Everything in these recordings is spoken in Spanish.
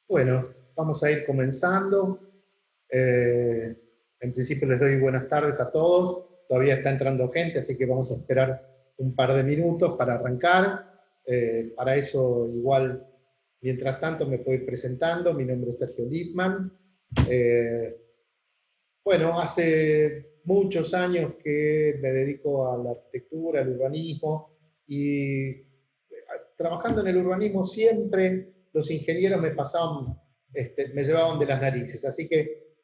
Bueno, vamos a ir comenzando. Eh, en principio les doy buenas tardes a todos. Todavía está entrando gente, así que vamos a esperar un par de minutos para arrancar. Para eso, igual, mientras tanto, me puedo ir presentando. Mi nombre es Sergio Lippmann. Eh, bueno, hace muchos años que me dedico a la arquitectura, al urbanismo, y trabajando en el urbanismo siempre los ingenieros me pasaban, me llevaban de las narices, así que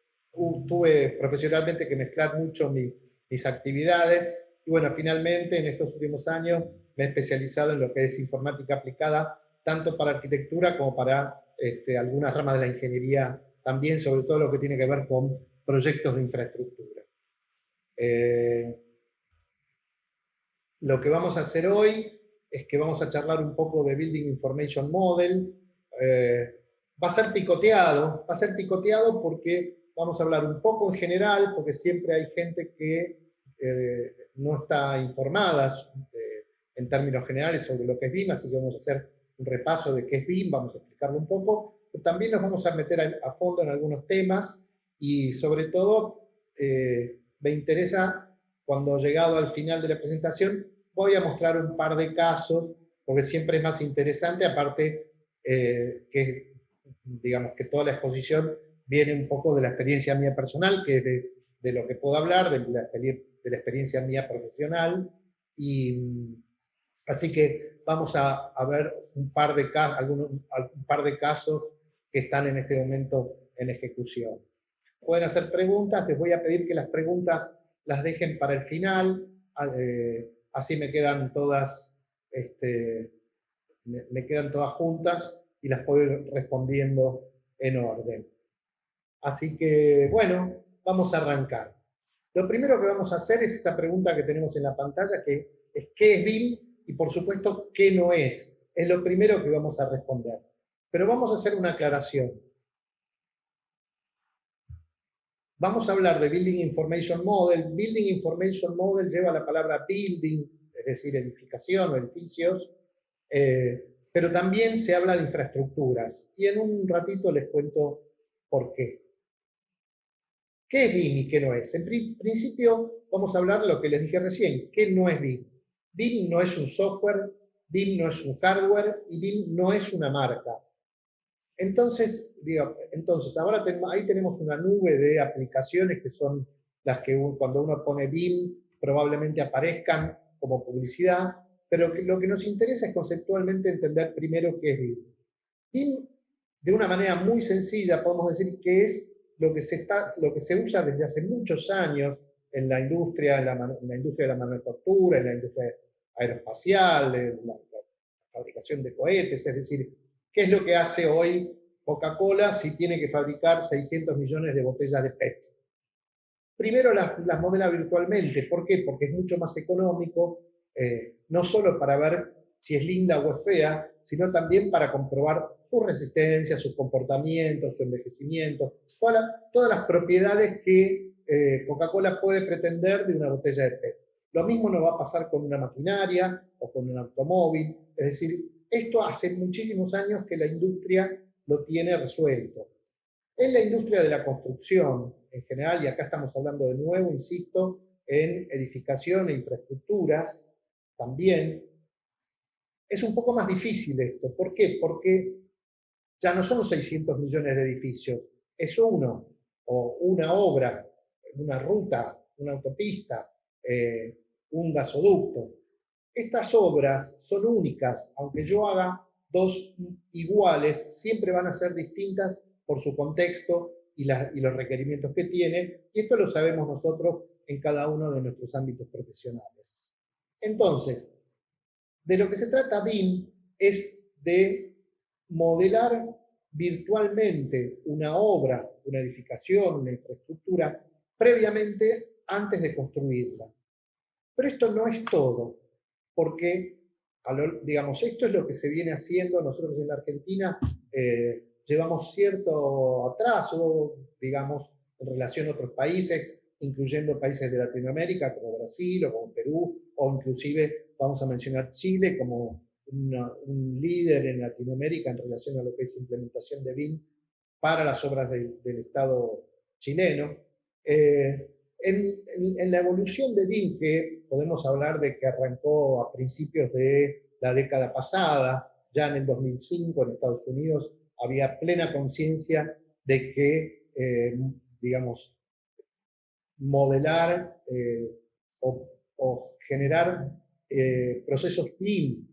tuve profesionalmente que mezclar mucho mis actividades, y bueno, finalmente en estos últimos años me he especializado en lo que es informática aplicada, tanto para arquitectura como para algunas ramas de la ingeniería también, sobre todo lo que tiene que ver con proyectos de infraestructura. Eh, lo que vamos a hacer hoy es que vamos a charlar un poco de Building Information Model. Va a ser picoteado porque vamos a hablar un poco en general, porque siempre hay gente que no está informada en términos generales sobre lo que es BIM, así que vamos a hacer un repaso de qué es BIM, vamos a explicarlo un poco, pero también nos vamos a meter a fondo en algunos temas y sobre todo me interesa, cuando llegado al final de la presentación, voy a mostrar un par de casos, porque siempre es más interesante, aparte que digamos que toda la exposición viene un poco de la experiencia mía personal, que es de lo que puedo hablar, de la experiencia mía profesional, y así que vamos a ver un par de casos que están en este momento en ejecución. Pueden hacer preguntas, les voy a pedir que las preguntas las dejen para el final, así me quedan todas, me quedan todas juntas y las puedo ir respondiendo en orden. Así que, bueno, vamos a arrancar. Lo primero que vamos a hacer es esa pregunta que tenemos en la pantalla, que es ¿qué es BIM? Y por supuesto, ¿qué no es? Es lo primero que vamos a responder. Pero vamos a hacer una aclaración. Vamos a hablar de Building Information Model. Building Information Model lleva la palabra building, es decir, edificación o edificios, pero también se habla de infraestructuras. Y en un ratito les cuento por qué. ¿Qué es BIM y qué no es? En principio vamos a hablar de lo que les dije recién. ¿Qué no es BIM? BIM no es un software, BIM no es un hardware y BIM no es una marca. Entonces, ahora ahí tenemos una nube de aplicaciones que son las que cuando uno pone BIM probablemente aparezcan como publicidad, pero lo que nos interesa es conceptualmente entender primero qué es BIM. BIM, de una manera muy sencilla, podemos decir que es lo que se usa desde hace muchos años en la industria, en la industria de la manufactura, en la industria aeroespacial, en la fabricación de cohetes, es decir, ¿qué es lo que hace hoy Coca-Cola si tiene que fabricar 600 millones de botellas de PET? Primero las modela virtualmente. ¿Por qué? Porque es mucho más económico, no solo para ver si es linda o es fea, sino también para comprobar su resistencia, sus comportamientos, su envejecimiento, todas las propiedades que Coca-Cola puede pretender de una botella de PET. Lo mismo nos va a pasar con una maquinaria o con un automóvil. Es decir, esto hace muchísimos años que la industria lo tiene resuelto. En la industria de la construcción en general, y acá estamos hablando de nuevo, insisto, en edificación e infraestructuras, también es un poco más difícil esto. ¿Por qué? Porque ya no son 600 millones de edificios, es uno, o una obra, una ruta, una autopista, un gasoducto. Estas obras son únicas, aunque yo haga dos iguales, siempre van a ser distintas por su contexto y los requerimientos que tiene, y esto lo sabemos nosotros en cada uno de nuestros ámbitos profesionales. Entonces, de lo que se trata BIM es de modelar virtualmente una obra, una edificación, una infraestructura, previamente antes de construirla. Pero esto no es todo, porque, digamos, esto es lo que se viene haciendo. Nosotros en la Argentina llevamos cierto atraso, digamos, en relación a otros países, incluyendo países de Latinoamérica como Brasil o como Perú, o inclusive vamos a mencionar Chile como un líder en Latinoamérica en relación a lo que es implementación de BIM para las obras del Estado chileno. En la evolución de BIM, que podemos hablar de que arrancó a principios de la década pasada, ya en el 2005 en Estados Unidos había plena conciencia de que, digamos, modelar o generar procesos BIM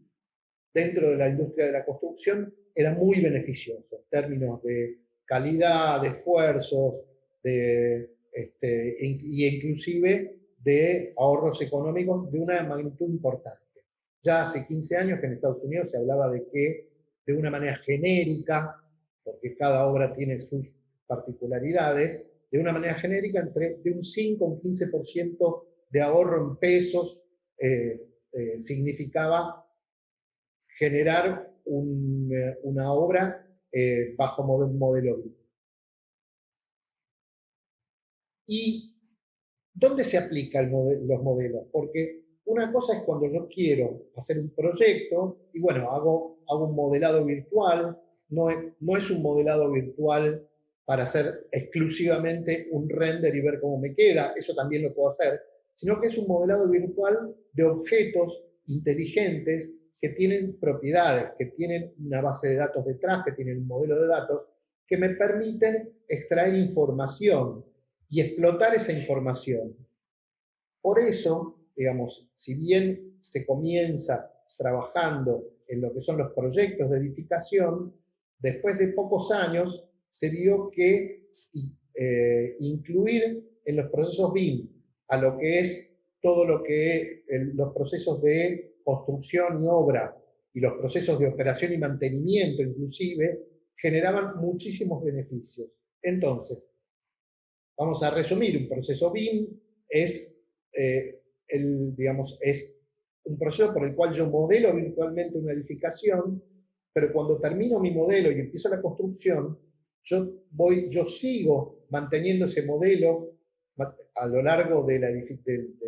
dentro de la industria de la construcción era muy beneficioso en términos de calidad, de esfuerzos, y inclusive de ahorros económicos de una magnitud importante. Ya hace 15 años que en Estados Unidos se hablaba de que, de una manera genérica, porque cada obra tiene sus particularidades, de una manera genérica, de un 5 a un 15% de ahorro en pesos significaba generar una obra bajo un modelo BIM. ¿Y dónde se aplican los modelos? Porque una cosa es cuando yo quiero hacer un proyecto y bueno, hago un modelado virtual, no es un modelado virtual para hacer exclusivamente un render y ver cómo me queda, eso también lo puedo hacer, sino que es un modelado virtual de objetos inteligentes que tienen propiedades, que tienen una base de datos detrás, que tienen un modelo de datos, que me permiten extraer información y explotar esa información. Por eso, digamos, si bien se comienza trabajando en lo que son los proyectos de edificación, después de pocos años se vio que incluir en los procesos BIM a lo que es todo lo que los procesos de construcción y obra y los procesos de operación y mantenimiento inclusive, generaban muchísimos beneficios. Entonces, vamos a resumir, un proceso BIM es, digamos, es un proceso por el cual yo modelo virtualmente una edificación, pero cuando termino mi modelo y empiezo la construcción, yo sigo manteniendo ese modelo a lo largo de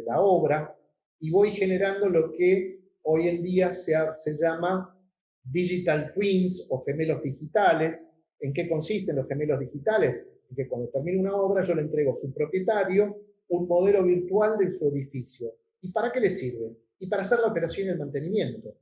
la obra y voy generando lo que hoy en día se llama digital twins o gemelos digitales. ¿En qué consisten los gemelos digitales? En que cuando termino una obra yo le entrego a su propietario un modelo virtual de su edificio. ¿Y para qué le sirve? Y para hacer la operación y el mantenimiento.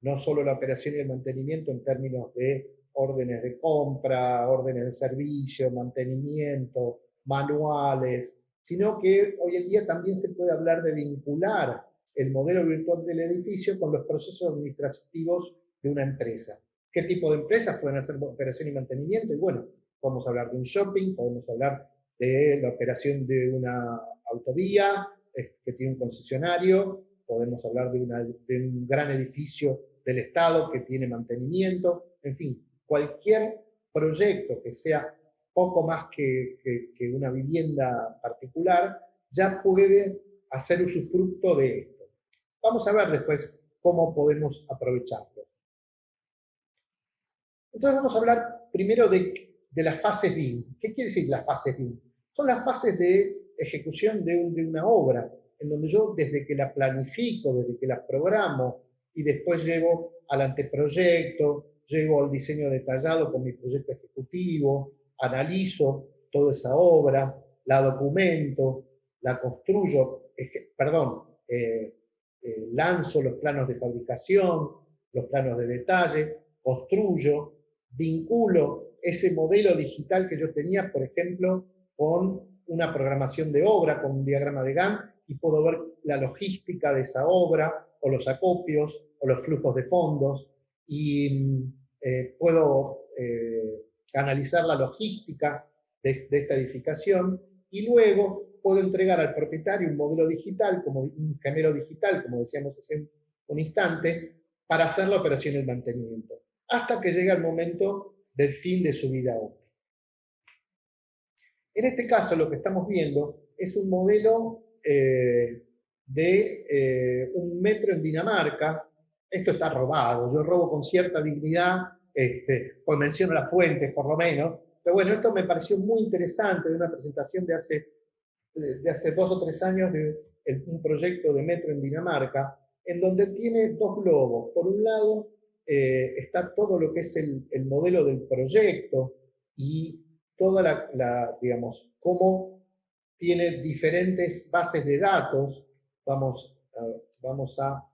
No solo la operación y el mantenimiento en términos de órdenes de compra, órdenes de servicio, mantenimiento, manuales, sino que hoy en día también se puede hablar de vincular el modelo virtual del edificio con los procesos administrativos de una empresa. ¿Qué tipo de empresas pueden hacer operación y mantenimiento? Y bueno, podemos hablar de un shopping, podemos hablar de la operación de una autovía que tiene un concesionario, podemos hablar de un gran edificio del Estado que tiene mantenimiento, en fin, cualquier proyecto que sea poco más que una vivienda particular, ya puede hacer usufructo de esto. Vamos a ver después cómo podemos aprovecharlo. Entonces vamos a hablar primero de las fases BIM. ¿Qué quiere decir las fases BIM? Son las fases de ejecución de una obra, en donde yo desde que la planifico, desde que la programo, y después llego al anteproyecto, llego al diseño detallado con mi proyecto ejecutivo, analizo toda esa obra, la documento, la construyo, lanzo los planos de fabricación, los planos de detalle, construyo, vinculo ese modelo digital que yo tenía, por ejemplo, con una programación de obra, con un diagrama de Gantt, y puedo ver la logística de esa obra, o los acopios, o los flujos de fondos, y puedo analizar la logística de esta edificación, y luego puedo entregar al propietario un modelo digital, como un gemelo digital, como decíamos hace un instante, para hacer la operación y el mantenimiento, hasta que llega el momento del fin de su vida útil. En este caso lo que estamos viendo es un modelo de un metro en Dinamarca. Esto está robado, yo robo con cierta dignidad, pues menciono las fuentes por lo menos, pero bueno, esto me pareció muy interesante de una presentación de hace 2 o 3 años de un proyecto de metro en Dinamarca, en donde tiene 2 globos. Por un lado está todo lo que es el modelo del proyecto, y toda digamos, cómo tiene diferentes bases de datos. Vamos a,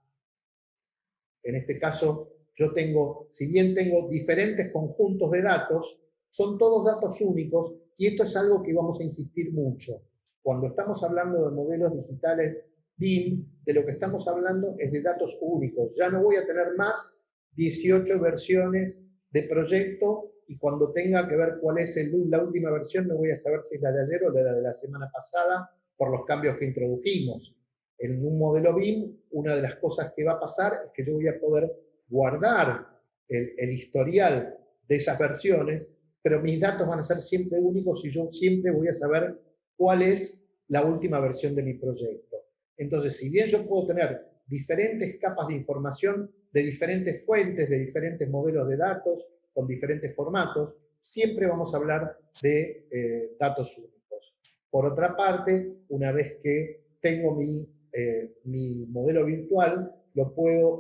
en este caso, yo tengo, si bien tengo diferentes conjuntos de datos, son todos datos únicos, y esto es algo que vamos a insistir mucho. Cuando estamos hablando de modelos digitales BIM, de lo que estamos hablando es de datos únicos. Ya no voy a tener más 18 versiones de proyecto, y cuando tenga que ver cuál es la última versión, no voy a saber si es la de ayer o la de la semana pasada, por los cambios que introdujimos. En un modelo BIM, una de las cosas que va a pasar es que yo voy a poder guardar el historial de esas versiones, pero mis datos van a ser siempre únicos y yo siempre voy a saber cuál es la última versión de mi proyecto. Entonces, si bien yo puedo tener diferentes capas de información de diferentes fuentes, de diferentes modelos de datos, con diferentes formatos, siempre vamos a hablar de datos únicos. Por otra parte, una vez que tengo mi modelo virtual,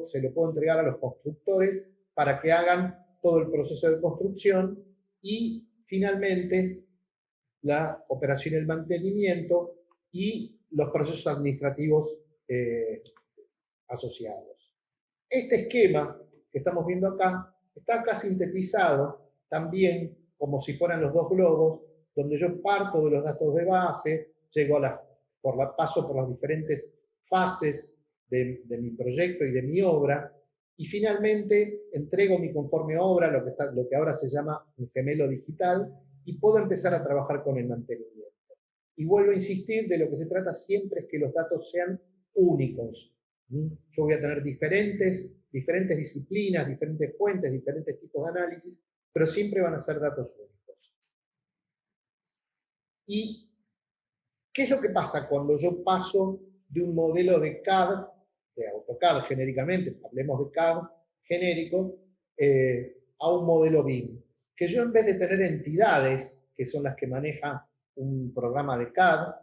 se lo puedo entregar a los constructores para que hagan todo el proceso de construcción, y finalmente la operación y el mantenimiento y los procesos administrativos asociados. Este esquema que estamos viendo acá está acá sintetizado también como si fueran los dos globos, donde yo parto de los datos de base, paso por las diferentes fases de mi proyecto y de mi obra, y finalmente entrego mi conforme obra, lo que ahora se llama un gemelo digital, y puedo empezar a trabajar con el mantenimiento. Y vuelvo a insistir, de lo que se trata siempre es que los datos sean únicos. Yo voy a tener diferentes disciplinas, diferentes fuentes, diferentes tipos de análisis, pero siempre van a ser datos únicos. ¿Y qué es lo que pasa cuando yo paso de un modelo de CAD, de AutoCAD genéricamente, hablemos de CAD genérico, a un modelo BIM? Que yo, en vez de tener entidades, que son las que maneja un programa de CAD,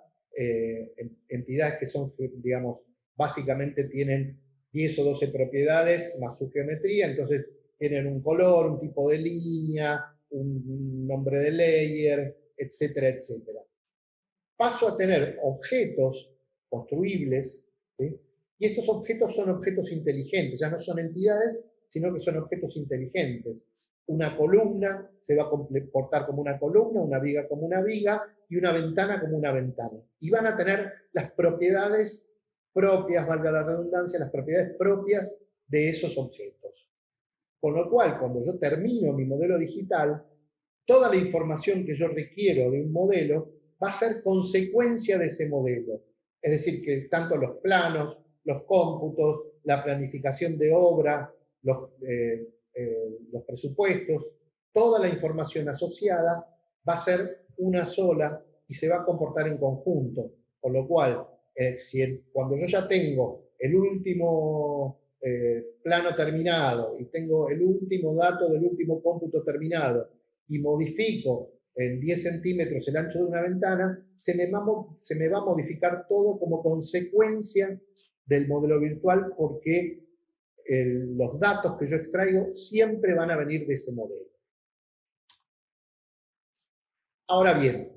entidades que son, digamos, básicamente tienen 10 o 12 propiedades más su geometría, entonces tienen un color, un tipo de línea, un nombre de layer, etcétera, etcétera. Paso a tener objetos construibles, ¿sí? Y estos objetos son objetos inteligentes, ya no son entidades, sino que son objetos inteligentes. Una columna se va a comportar como una columna, una viga como una viga, y una ventana como una ventana. Y van a tener las propiedades propias, valga la redundancia, las propiedades propias de esos objetos. Con lo cual, cuando yo termino mi modelo digital, toda la información que yo requiero de un modelo va a ser consecuencia de ese modelo. Es decir, que tanto los planos, los cómputos, la planificación de obra, los presupuestos, toda la información asociada va a ser una sola y se va a comportar en conjunto. Con lo cual, cuando yo ya tengo el último plano terminado y tengo el último dato del último cómputo terminado y modifico en 10 centímetros el ancho de una ventana, se me va a modificar todo como consecuencia del modelo virtual, porque los datos que yo extraigo siempre van a venir de ese modelo. Ahora bien,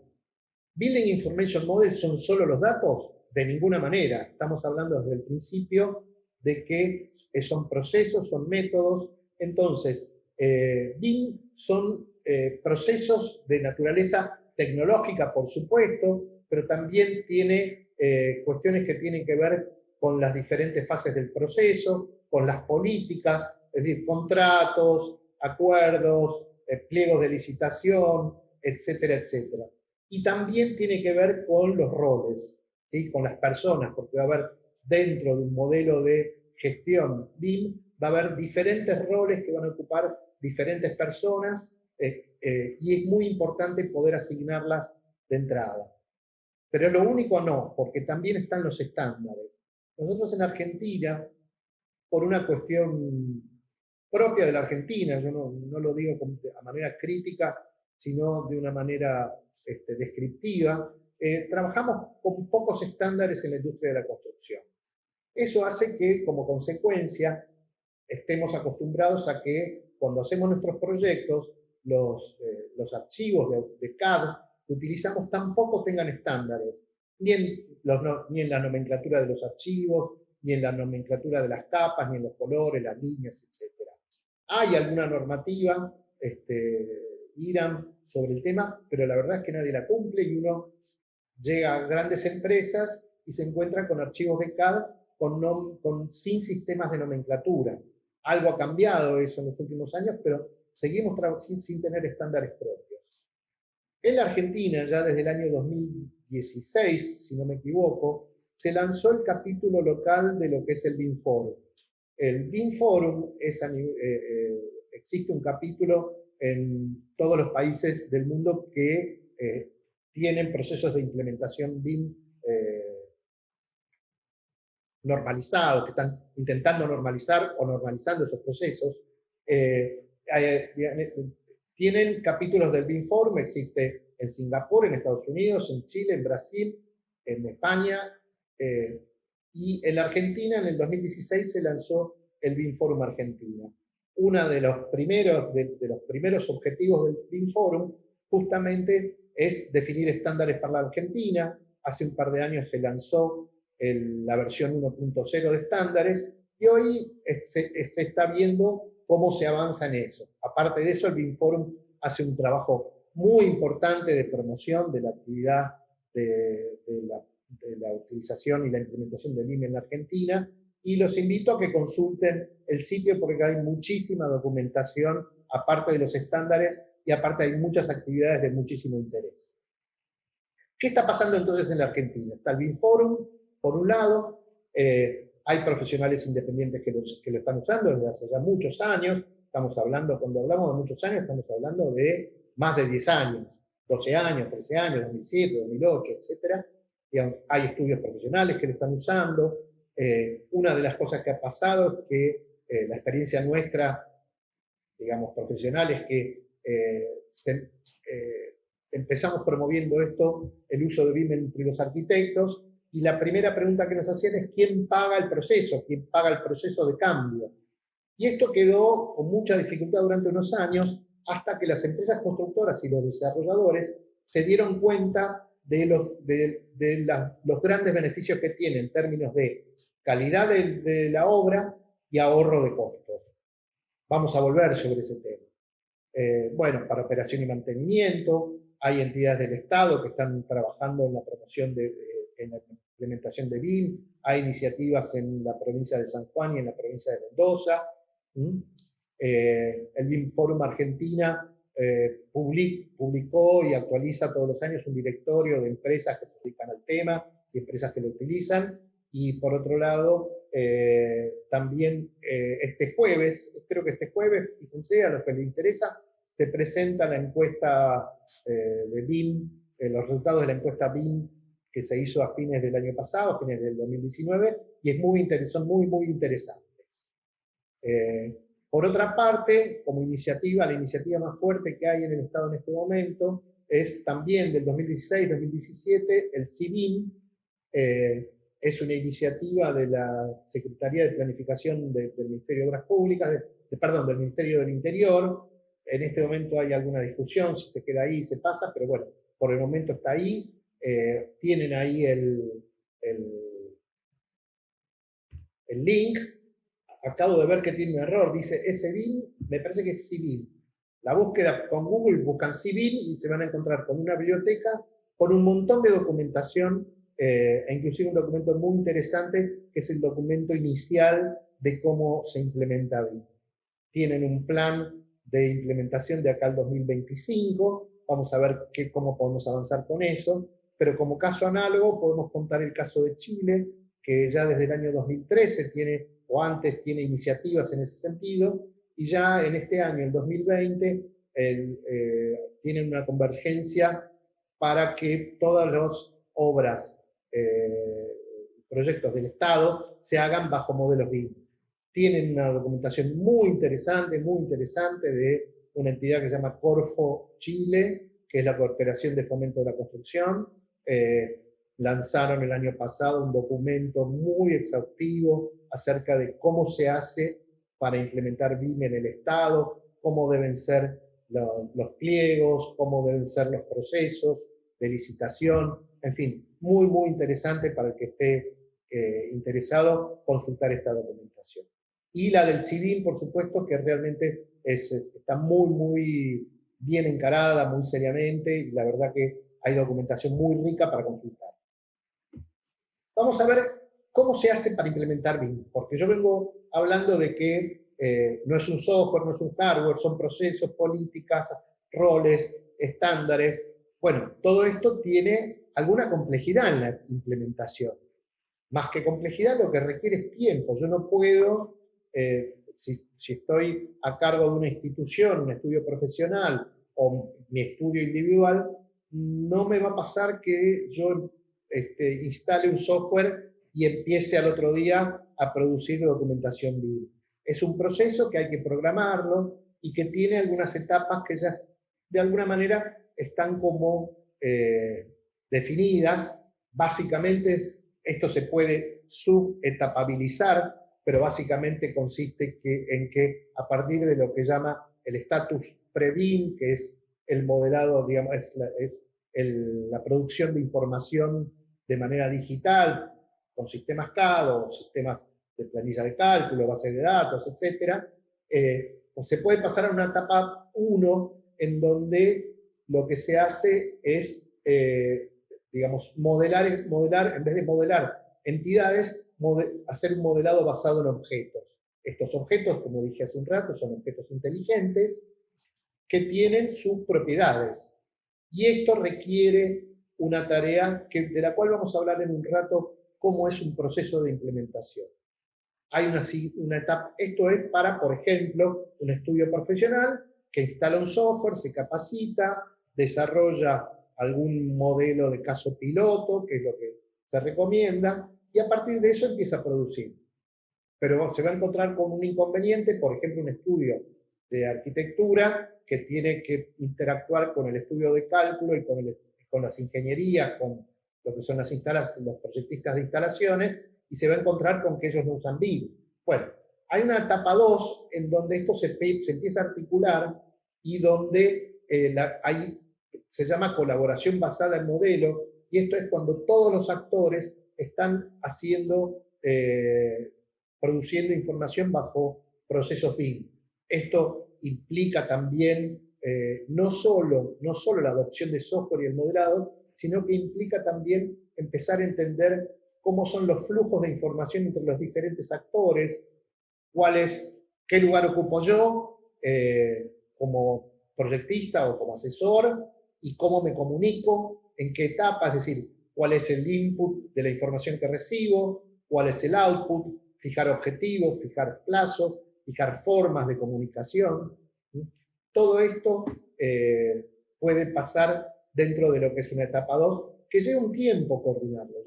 Building Information Model ¿son solo los datos? De ninguna manera. Estamos hablando desde el principio de que son procesos, son métodos. Entonces, BIM son procesos de naturaleza tecnológica, por supuesto, pero también tiene cuestiones que tienen que ver con las diferentes fases del proceso, con las políticas, es decir, contratos, acuerdos, pliegos de licitación, etcétera, etcétera. Y también tiene que ver con los roles, ¿sí? Con las personas, porque va a haber dentro de un modelo de gestión BIM, va a haber diferentes roles que van a ocupar diferentes personas, y es muy importante poder asignarlas de entrada. Pero lo único no, porque también están los estándares. Nosotros en Argentina, por una cuestión propia de la Argentina, yo no lo digo de manera crítica, sino de una manera descriptiva, trabajamos con pocos estándares en la industria de la construcción. Eso hace que, como consecuencia, estemos acostumbrados a que cuando hacemos nuestros proyectos los archivos de CAD que utilizamos tampoco tengan estándares, ni en la nomenclatura de los archivos, ni en la nomenclatura de las capas, ni en los colores, las líneas, etc. Hay alguna normativa, IRAM, sobre el tema, pero la verdad es que nadie la cumple y uno llega a grandes empresas y se encuentra con archivos de CAD sin sistemas de nomenclatura. Algo ha cambiado eso en los últimos años, pero seguimos sin tener estándares propios. En la Argentina, ya desde el año 2016, si no me equivoco, se lanzó el capítulo local de lo que es el BIM Forum. El BIM Forum existe un capítulo en todos los países del mundo que tienen procesos de implementación BIM normalizados, que están intentando normalizar o normalizando esos procesos. Tienen capítulos del BIM Forum, existe en Singapur, en Estados Unidos, en Chile, en Brasil, en España, y en la Argentina en el 2016 se lanzó el BIM Forum Argentina. Uno de los primeros objetivos del BIM Forum justamente es definir estándares para la Argentina. Hace un par de años se lanzó la versión 1.0 de estándares y hoy se está viendo cómo se avanza en eso. Aparte de eso, el BIM Forum hace un trabajo muy importante de promoción de la actividad de la utilización y la implementación de BIM en la Argentina, y los invito a que consulten el sitio porque hay muchísima documentación, aparte de los estándares, y aparte hay muchas actividades de muchísimo interés. ¿Qué está pasando entonces en la Argentina? Está el BIM Forum, por un lado, hay profesionales independientes que lo están usando desde hace ya muchos años. Cuando hablamos de muchos años, estamos hablando de más de 10 años, 12 años, 13 años, 2007, 2008, etc. Y hay estudios profesionales que lo están usando. Una de las cosas que ha pasado es que la experiencia nuestra, digamos, profesional, es que empezamos promoviendo el uso de BIM entre los arquitectos, y la primera pregunta que nos hacían es ¿quién paga el proceso? ¿Quién paga el proceso de cambio? Y esto quedó con mucha dificultad durante unos años, hasta que las empresas constructoras y los desarrolladores se dieron cuenta de los grandes beneficios que tiene en términos de calidad de la obra y ahorro de costos. Vamos a volver sobre ese tema. Bueno, para operación y mantenimiento, hay entidades del Estado que están trabajando en la promoción en la implementación de BIM, hay iniciativas en la provincia de San Juan y en la provincia de Mendoza. El BIM Forum Argentina publicó y actualiza todos los años un directorio de empresas que se dedican al tema y empresas que lo utilizan. Y por otro lado, también este jueves, creo que este jueves, fíjense, a los que les interesa, se presenta la encuesta de BIM, los resultados de la encuesta BIM que se hizo a fines del año pasado, a fines del 2019, y son muy, muy interesantes. Por otra parte, como iniciativa, la iniciativa más fuerte que hay en el Estado en este momento es también del 2016-2017, el CIBIM. Es una iniciativa de la Secretaría de Planificación del Ministerio de Obras Públicas, del Ministerio del Interior. En este momento hay alguna discusión, si se queda ahí, se pasa, pero bueno, por el momento está ahí. Tienen ahí el link. Acabo de ver que tiene un error, dice SBIM, me parece que es CIBIM. La búsqueda con Google, buscan CIBIM y se van a encontrar con una biblioteca con un montón de documentación, e inclusive un documento muy interesante, que es el documento inicial de cómo se implementa BIM. Tienen un plan de implementación de acá al 2025, vamos a ver cómo podemos avanzar con eso, pero como caso análogo podemos contar el caso de Chile, que ya desde el año 2013 tiene, o antes tiene iniciativas en ese sentido, y ya en este año, el 2020, tiene una convergencia para que todas las obras, proyectos del Estado, se hagan bajo modelos BIM. Tienen una documentación muy interesante de una entidad que se llama Corfo Chile, que es la Cooperación de Fomento de la Construcción. Lanzaron el año pasado un documento muy exhaustivo acerca de cómo se hace para implementar BIM en el Estado, cómo deben ser los pliegos, cómo deben ser los procesos de licitación, en fin, muy, muy interesante para el que esté interesado consultar esta documentación. Y la del CIDIN, por supuesto, que realmente está muy, muy bien encarada, muy seriamente, y la verdad que hay documentación muy rica para consultar. Vamos a ver cómo se hace para implementar BIM, porque yo vengo hablando de que no es un software, no es un hardware, son procesos, políticas, roles, estándares. Bueno, todo esto tiene alguna complejidad en la implementación. Más que complejidad, lo que requiere es tiempo. Yo no puedo, si estoy a cargo de una institución, un estudio profesional o mi estudio individual, no me va a pasar que yo instale un software y empiece al otro día a producir documentación BIM. Es un proceso que hay que programarlo y que tiene algunas etapas que ya de alguna manera están como definidas. Básicamente esto se puede subetapabilizar, pero básicamente consiste en que a partir de lo que llama el status pre-BIM, que es el modelado, digamos, es la producción de información de manera digital, con sistemas CAD o sistemas de planilla de cálculo, bases de datos, etc., pues se puede pasar a una etapa 1 en donde lo que se hace es, digamos, modelar, en vez de modelar entidades, hacer un modelado basado en objetos. Estos objetos, como dije hace un rato, son objetos inteligentes que tienen sus propiedades. Y esto requiere una tarea de la cual vamos a hablar en un rato, cómo es un proceso de implementación. Hay una etapa, esto es para, por ejemplo, un estudio profesional que instala un software, se capacita, desarrolla algún modelo de caso piloto, que es lo que se recomienda, y a partir de eso empieza a producir. Pero se va a encontrar con un inconveniente, por ejemplo, un estudio de arquitectura que tiene que interactuar con el estudio de cálculo y con las ingenierías, con lo que son los proyectistas de instalaciones, y se va a encontrar con que ellos no usan BIM. Bueno, hay una etapa 2 en donde esto se empieza a articular y donde se llama colaboración basada en modelo, y esto es cuando todos los actores están produciendo información bajo procesos BIM. Esto implica también no solo la adopción de software y el modelado, sino que implica también empezar a entender cómo son los flujos de información entre los diferentes actores, qué lugar ocupo yo como proyectista o como asesor, y cómo me comunico, en qué etapa, es decir, cuál es el input de la información que recibo, cuál es el output, fijar objetivos, fijar plazos, fijar formas de comunicación. Todo esto puede pasar dentro de lo que es una etapa 2, que lleva un tiempo coordinarlo,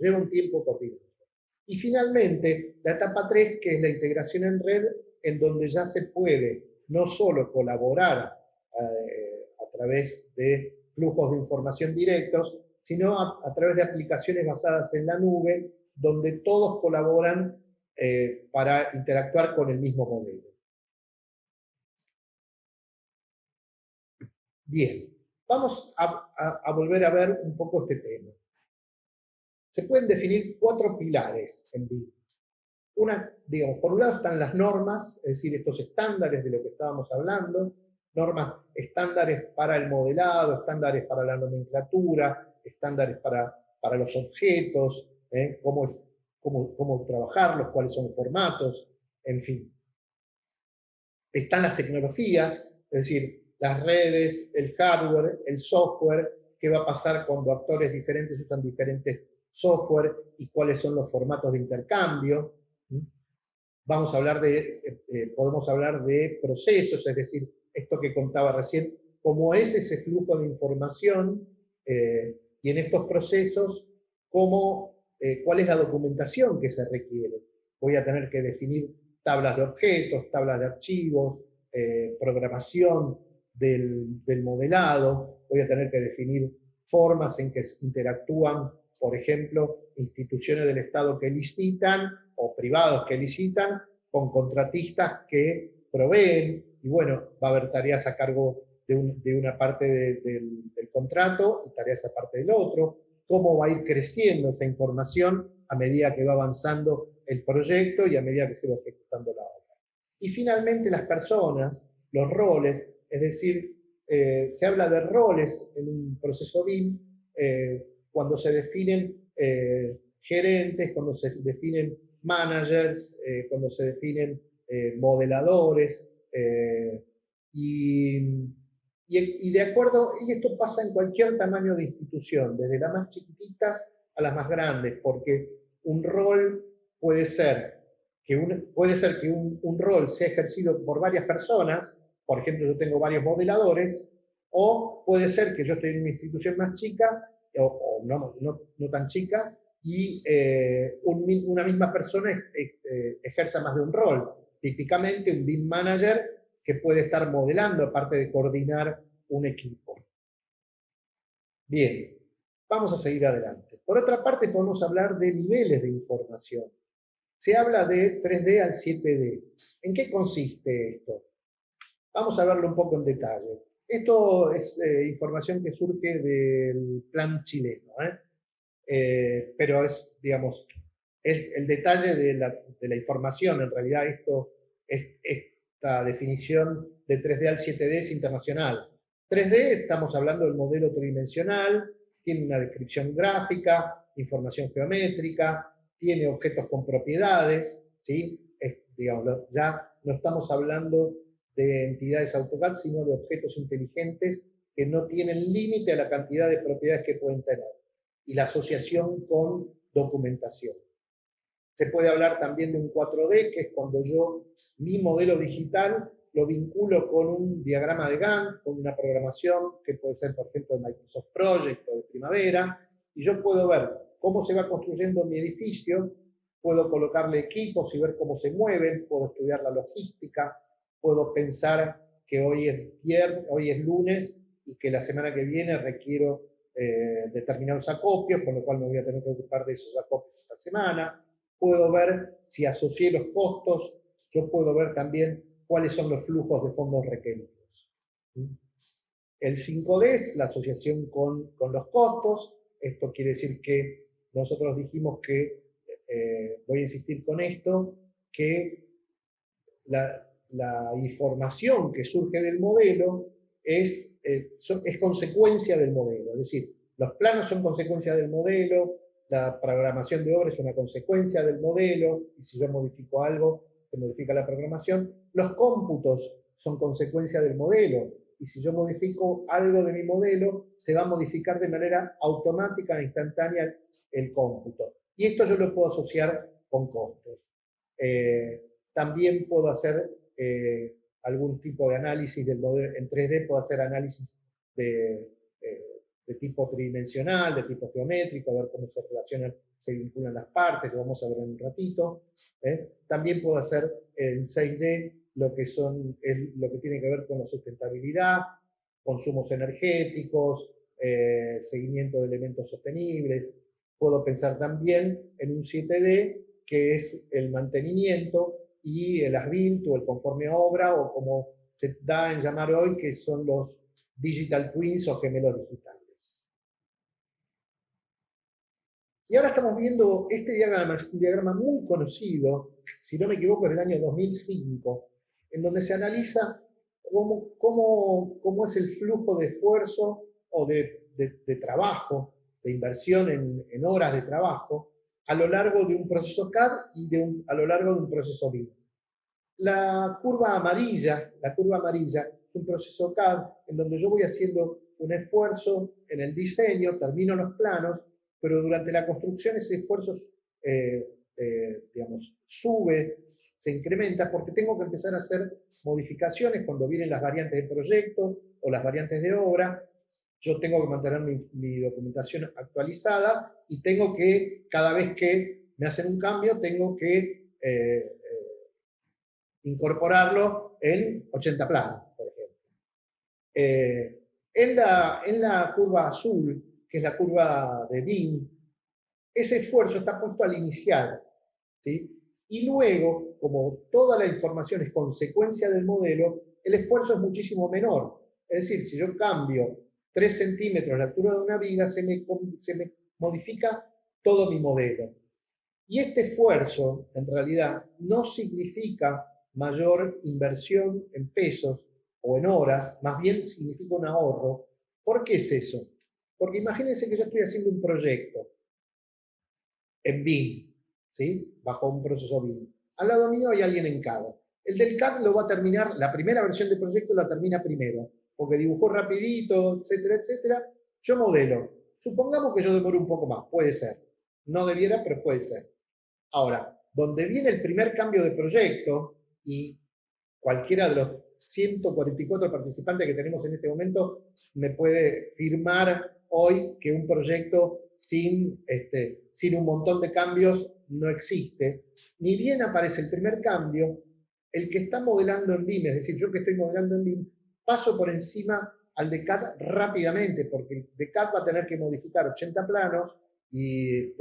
Y finalmente, la etapa 3, que es la integración en red, en donde ya se puede no solo colaborar a través de flujos de información directos, sino a través de aplicaciones basadas en la nube, donde todos colaboran para interactuar con el mismo modelo. Bien, vamos a volver a ver un poco este tema. Se pueden definir 4 pilares en BIM. Digamos, por un lado están las normas, es decir, estos estándares de lo que estábamos hablando, normas estándares para el modelado, estándares para la nomenclatura, estándares para los objetos, cómo trabajarlos, cuáles son los formatos, en fin. Están las tecnologías, es decir, las redes, el hardware, el software, qué va a pasar cuando actores diferentes usan diferentes software y cuáles son los formatos de intercambio. Podemos hablar de procesos, es decir, esto que contaba recién, cómo es ese flujo de información y en estos procesos, cuál es la documentación que se requiere. Voy a tener que definir tablas de objetos, tablas de archivos, programación del modelado, voy a tener que definir formas en que interactúan, por ejemplo, instituciones del Estado que licitan o privados que licitan con contratistas que proveen, y bueno, va a haber tareas a cargo de una parte del contrato y tareas aparte del otro, cómo va a ir creciendo esa información a medida que va avanzando el proyecto y a medida que se va ejecutando la obra. Y finalmente las personas, los roles, es decir, se habla de roles en un proceso BIM cuando se definen gerentes, cuando se definen managers, cuando se definen modeladores, y de acuerdo, y esto pasa en cualquier tamaño de institución, desde las más chiquititas a las más grandes, porque un rol puede ser que un rol sea ejercido por varias personas, por ejemplo, yo tengo varios modeladores, o puede ser que yo esté en una institución más chica, o no tan chica, y una misma persona ejerza más de un rol. Típicamente un BIM manager que puede estar modelando, aparte de coordinar un equipo. Bien, vamos a seguir adelante. Por otra parte, podemos hablar de niveles de información. Se habla de 3D al 7D. ¿En qué consiste esto? Vamos a verlo un poco en detalle. Esto es información que surge del plan chileno, pero es, digamos, es el detalle de la información. En realidad esta definición de 3D al 7D es internacional. 3D, estamos hablando del modelo tridimensional, tiene una descripción gráfica, información geométrica, tiene objetos con propiedades, ¿sí? Digamos, ya no estamos hablando de entidades AutoCAD, sino de objetos inteligentes que no tienen límite a la cantidad de propiedades que pueden tener, y la asociación con documentación. Se puede hablar también de un 4D, que es cuando yo mi modelo digital lo vinculo con un diagrama de Gantt, con una programación que puede ser, por ejemplo, de Microsoft Project o de Primavera, y yo puedo ver cómo se va construyendo mi edificio, puedo colocarle equipos y ver cómo se mueven, puedo estudiar la logística, puedo pensar que hoy es lunes y que la semana que viene requiero determinados acopios, con lo cual me voy a tener que ocupar de esos acopios esta semana. Puedo ver si asocié los costos, yo puedo ver también cuáles son los flujos de fondos requeridos. El 5D es la asociación con los costos. Esto quiere decir que nosotros dijimos que, voy a insistir con esto, que la información que surge del modelo es consecuencia del modelo. Es decir, los planos son consecuencia del modelo, la programación de obra es una consecuencia del modelo, y si yo modifico algo, se modifica la programación. Los cómputos son consecuencia del modelo, y si yo modifico algo de mi modelo, se va a modificar de manera automática e instantánea el cómputo. Y esto yo lo puedo asociar con costos. También puedo hacer algún tipo de análisis del modelo en 3D, puedo hacer análisis de tipo tridimensional, de tipo geométrico, ver cómo se relacionan, se vinculan las partes, lo vamos a ver en un ratito. También puedo hacer en 6D lo que tiene que ver con la sustentabilidad, consumos energéticos, seguimiento de elementos sostenibles. Puedo pensar también en un 7D, que es el mantenimiento y el as-built o el conforme a obra, o como se da en llamar hoy, que son los digital twins o gemelos digitales. Y ahora estamos viendo este diagrama, es un diagrama muy conocido, si no me equivoco, es del año 2005, en donde se analiza cómo es el flujo de esfuerzo o de trabajo, de inversión en horas de trabajo, a lo largo de un proceso CAD y a lo largo de un proceso BIM. La curva amarilla es un proceso CAD en donde yo voy haciendo un esfuerzo en el diseño, termino los planos, pero durante la construcción ese esfuerzo digamos, sube, se incrementa, porque tengo que empezar a hacer modificaciones cuando vienen las variantes de proyecto o las variantes de obra. Yo tengo que mantener mi documentación actualizada, y tengo que, cada vez que me hacen un cambio, tengo que incorporarlo en 80 planos, por ejemplo. En la curva azul, que es la curva de BIM, ese esfuerzo está puesto al inicial, ¿sí? Y luego, como toda la información es consecuencia del modelo, el esfuerzo es muchísimo menor. Es decir, si yo cambio 3 centímetros la altura de una viga, se me modifica todo mi modelo. Y este esfuerzo, en realidad, no significa mayor inversión en pesos o en horas, más bien significa un ahorro. ¿Por qué es eso? Porque imagínense que yo estoy haciendo un proyecto en BIM, ¿sí? Bajo un proceso BIM. Al lado mío hay alguien en CAD. El del CAD lo va a terminar, la primera versión del proyecto la termina primero, porque dibujó rapidito, etcétera, etcétera. Yo modelo. Supongamos que yo demoro un poco más, puede ser. No debiera, pero puede ser. Ahora, donde viene el primer cambio de proyecto, y cualquiera de los 144 participantes que tenemos en este momento me puede firmar hoy que un proyecto sin un montón de cambios no existe. Ni bien aparece el primer cambio, el que está modelando en BIM, es decir, yo que estoy modelando en BIM, paso por encima al de CAD rápidamente, porque el de CAD va a tener que modificar 80 planos y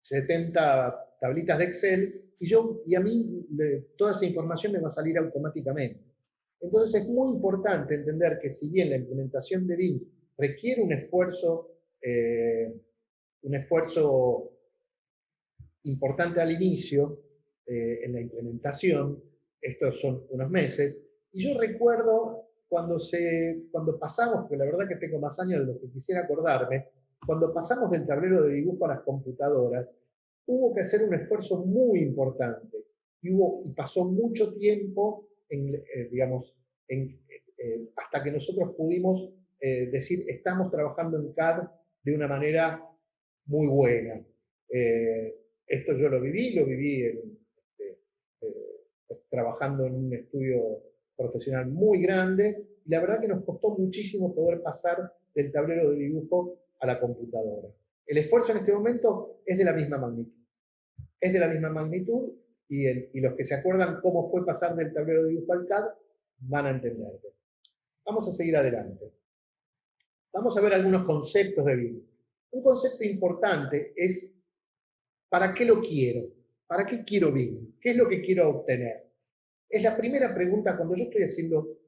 70 tablitas de Excel, y a mí toda esa información me va a salir automáticamente. Entonces es muy importante entender que si bien la implementación de BIM requiere un esfuerzo importante al inicio, en la implementación, estos son unos meses, y yo recuerdo cuando pasamos, porque la verdad que tengo más años de lo que quisiera acordarme, cuando pasamos del tablero de dibujo a las computadoras, hubo que hacer un esfuerzo muy importante, y pasó mucho tiempo, hasta que nosotros pudimos decir, estamos trabajando en CAD de una manera muy buena. Esto yo lo viví trabajando en un estudio profesional muy grande, y la verdad que nos costó muchísimo poder pasar del tablero de dibujo a la computadora. El esfuerzo en este momento es de la misma magnitud. Es de la misma magnitud, y los que se acuerdan cómo fue pasar del tablero de dibujo al CAD van a entenderlo. Vamos a seguir adelante. Vamos a ver algunos conceptos de BIM. Un concepto importante es ¿para qué lo quiero? ¿Para qué quiero BIM? ¿Qué es lo que quiero obtener? Es la primera pregunta cuando yo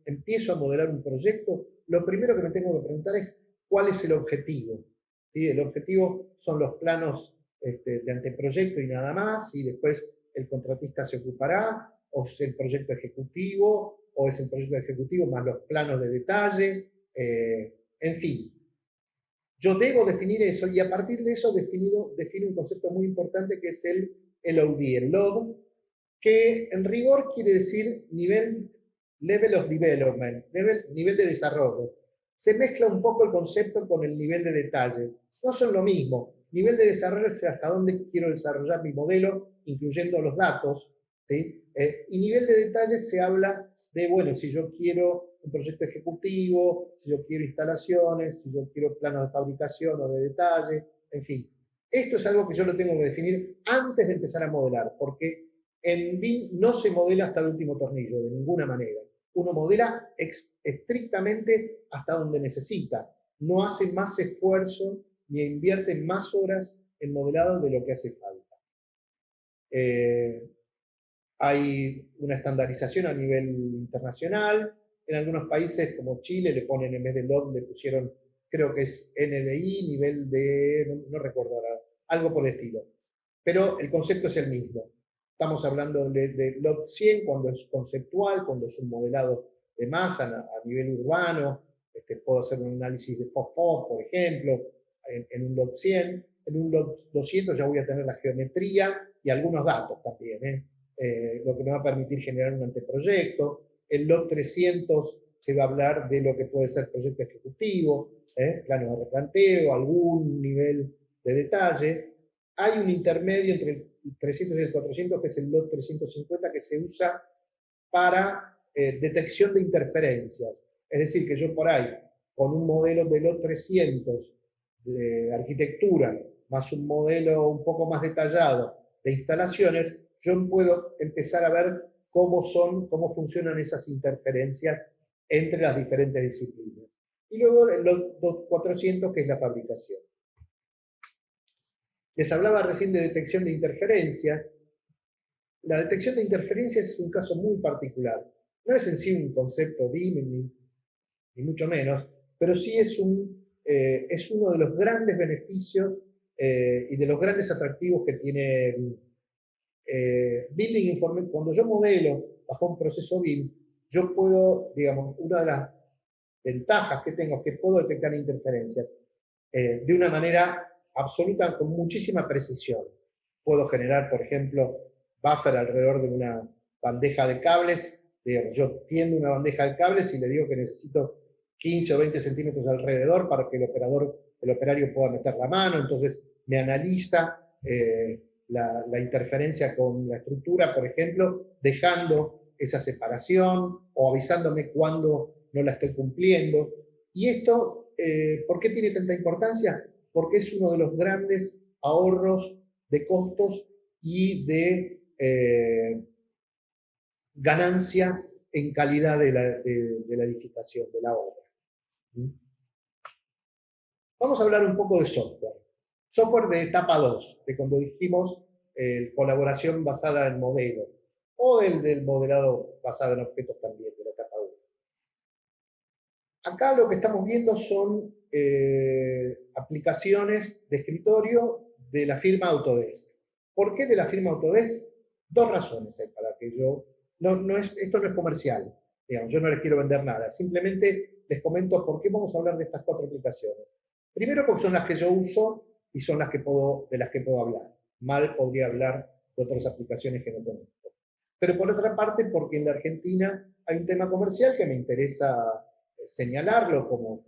empiezo a modelar un proyecto, lo primero que me tengo que preguntar es ¿cuál es el objetivo? ¿Sí? El objetivo son los planos de anteproyecto y nada más, y después el contratista se ocupará, o es el proyecto ejecutivo, o es el proyecto ejecutivo más los planos de detalle, en fin. Yo debo definir eso, y a partir de eso defino un concepto muy importante que es el LOD, el LOD, que en rigor quiere decir Level of Development, nivel de desarrollo. Se mezcla un poco el concepto con el nivel de detalle. No son lo mismo. Nivel de desarrollo es hasta dónde quiero desarrollar mi modelo, incluyendo los datos, ¿sí? Y nivel de detalle se habla de, bueno, si yo quiero un proyecto ejecutivo, si yo quiero instalaciones, si yo quiero planos de fabricación o de detalle, en fin. Esto es algo que yo lo tengo que definir antes de empezar a modelar, porque en BIM no se modela hasta el último tornillo, de ninguna manera. Uno modela estrictamente hasta donde necesita. No hace más esfuerzo ni invierte más horas en modelado de lo que hace falta. Hay una estandarización a nivel internacional. En algunos países como Chile le ponen, en vez de LOD, le pusieron, creo que es NDI, nivel de, no recuerdo ahora, algo por el estilo. Pero el concepto es el mismo. Estamos hablando de LOD 100 cuando es conceptual, cuando es un modelado de masa a nivel urbano. Puedo hacer un análisis de FOSFOS, por ejemplo, en un LOD 100. En un LOD 200 ya voy a tener la geometría y algunos datos también, lo que me va a permitir generar un anteproyecto. El LOD 300 se va a hablar de lo que puede ser proyecto ejecutivo, plano de replanteo, algún nivel de detalle. Hay un intermedio entre el 300 y el 400, que es el LOD 350, que se usa para detección de interferencias. Es decir, que yo por ahí, con un modelo de LOD 300 de arquitectura, más un modelo un poco más detallado de instalaciones, yo puedo empezar a ver cómo funcionan esas interferencias entre las diferentes disciplinas. Y luego el LOD 400, que es la fabricación. Les hablaba recién de detección de interferencias. La detección de interferencias es un caso muy particular. No es en sí un concepto BIM ni mucho menos, pero sí es uno de los grandes beneficios y de los grandes atractivos que tiene Building Information. Cuando yo modelo bajo un proceso BIM, yo puedo, digamos, una de las ventajas que tengo es que puedo detectar interferencias de una manera absoluta, con muchísima precisión. Puedo generar, por ejemplo, buffer alrededor de una bandeja de cables. Digamos, yo tiendo una bandeja de cables y le digo que necesito 15 o 20 centímetros alrededor para que el operario pueda meter la mano. Entonces me analiza la interferencia con la estructura, por ejemplo, dejando esa separación o avisándome cuando no la estoy cumpliendo. Y esto, ¿por qué tiene tanta importancia? Porque es uno de los grandes ahorros de costos y de ganancia en calidad de la edificación, de la obra. Vamos a hablar un poco de software. Software de etapa 2, de cuando dijimos colaboración basada en modelo, o del modelado basado en objetos también, de la etapa 1. Acá lo que estamos viendo son aplicaciones de escritorio de la firma Autodesk. ¿Por qué de la firma Autodesk? Dos razones hay para que yo... esto no es comercial, digamos, yo no les quiero vender nada, simplemente les comento por qué vamos a hablar de estas 4 aplicaciones. Primero porque son las que yo uso y son de las que puedo hablar. Mal podría hablar de otras aplicaciones que no conozco. Pero por otra parte, porque en la Argentina hay un tema comercial que me interesa señalarlo como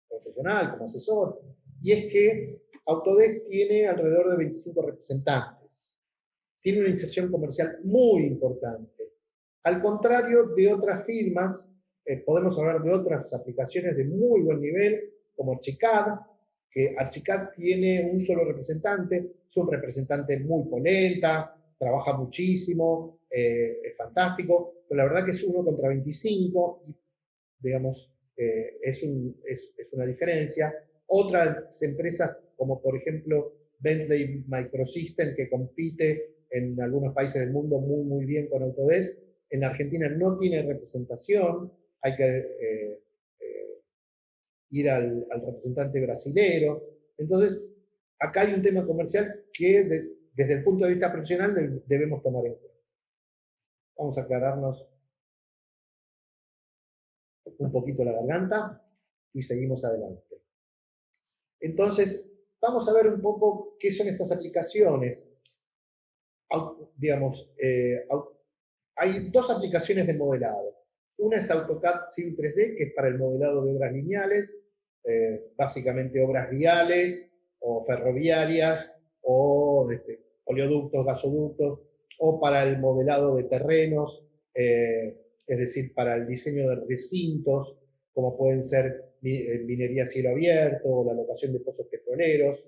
profesional, como asesor, y es que Autodesk tiene alrededor de 25 representantes. Tiene una inserción comercial muy importante. Al contrario de otras firmas, podemos hablar de otras aplicaciones de muy buen nivel, como Archicad, que Archicad tiene un solo representante, es un representante muy polenta, trabaja muchísimo, es fantástico, pero la verdad que es 1 contra 25, y, digamos, es una diferencia. Otras empresas, como por ejemplo Bentley Microsystem, que compite en algunos países del mundo muy, muy bien con Autodesk, en Argentina no tiene representación, hay que ir al representante brasilero. Entonces, acá hay un tema comercial que desde el punto de vista profesional debemos tomar en cuenta. Vamos a aclararnos un poquito la garganta y seguimos adelante. Entonces, vamos a ver un poco qué son estas aplicaciones. Digamos, hay 2 aplicaciones de modelado. Una es AutoCAD Civil 3D, que es para el modelado de obras lineales, básicamente obras viales o ferroviarias, o oleoductos, gasoductos, o para el modelado de terrenos, es decir, para el diseño de recintos, como pueden ser minería a cielo abierto o la locación de pozos petroleros.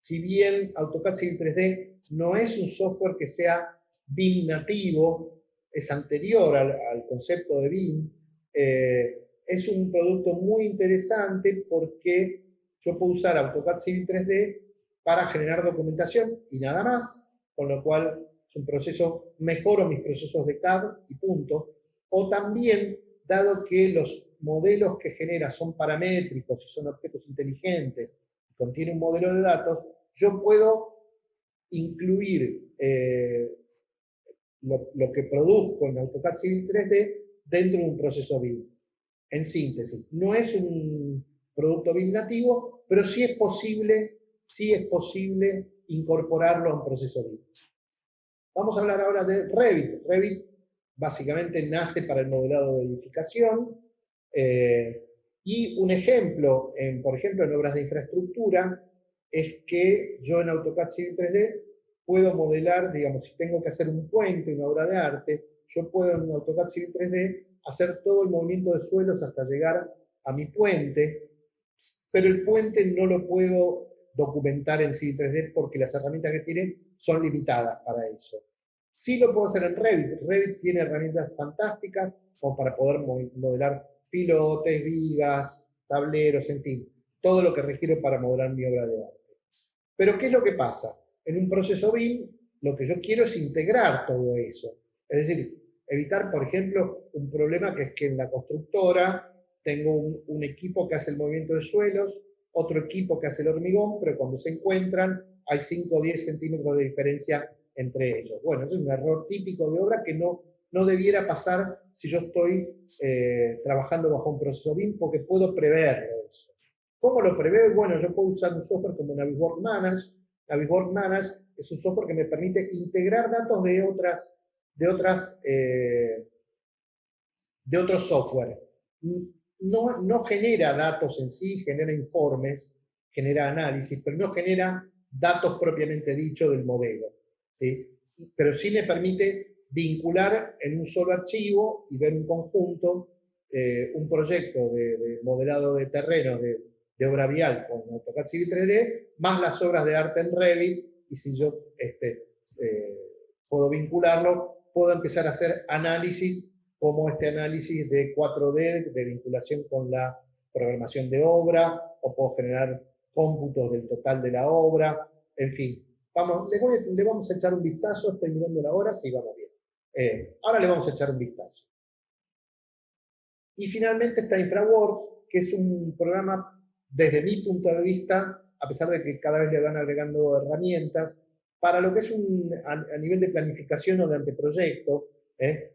Si bien AutoCAD Civil 3D no es un software que sea BIM nativo, es anterior al concepto de BIM, es un producto muy interesante porque yo puedo usar AutoCAD Civil 3D para generar documentación y nada más, con lo cual es un proceso, mejoro mis procesos de CAD y punto. O también, dado que los modelos que genera son paramétricos y son objetos inteligentes, contiene un modelo de datos, yo puedo incluir lo que produzco en AutoCAD Civil 3D dentro de un proceso BIM. En síntesis, no es un producto BIM nativo, pero sí es posible incorporarlo a un proceso BIM. Vamos a hablar ahora de Revit. Revit básicamente nace para el modelado de edificación, y un ejemplo, por ejemplo, en obras de infraestructura, es que yo en AutoCAD Civil 3D puedo modelar, digamos, si tengo que hacer un puente, una obra de arte, yo puedo en AutoCAD Civil 3D hacer todo el movimiento de suelos hasta llegar a mi puente, pero el puente no lo puedo documentar en Civil 3D porque las herramientas que tiene son limitadas para eso. Sí lo puedo hacer en Revit. Revit tiene herramientas fantásticas como para poder modelar pilotes, vigas, tableros, en fin, todo lo que requiero para modelar mi obra de arte. Pero ¿qué es lo que pasa? En un proceso BIM, lo que yo quiero es integrar todo eso. Es decir, Evitar, por ejemplo, un problema que es que en la constructora tengo un equipo que hace el movimiento de suelos, otro equipo que hace el hormigón, pero cuando se encuentran hay 5 o 10 centímetros de diferencia entre ellos. Bueno, eso es un error típico de obra que no debiera pasar si yo estoy trabajando bajo un proceso BIM, porque puedo preverlo eso. ¿Cómo lo preveo? Bueno, yo puedo usar un software como Navisworks Manage. Navisworks Manage es un software que me permite integrar datos de otros software. No genera datos en sí, genera informes, genera análisis, pero no genera datos propiamente dicho del modelo, ¿sí? Pero sí me permite vincular en un solo archivo y ver un conjunto, un proyecto de modelado de terrenos de obra vial con AutoCAD Civil 3D, más las obras de arte en Revit, y si yo puedo vincularlo, puedo empezar a hacer análisis como este análisis de 4D, de vinculación con la programación de obra, o puedo generar cómputos del total de la obra, en fin. Le vamos a echar un vistazo, estoy mirando la hora, sí, vamos bien. Ahora le vamos a echar un vistazo. Y finalmente está InfraWorks, que es un programa, desde mi punto de vista, a pesar de que cada vez le van agregando herramientas, para lo que es a nivel de planificación o de anteproyecto,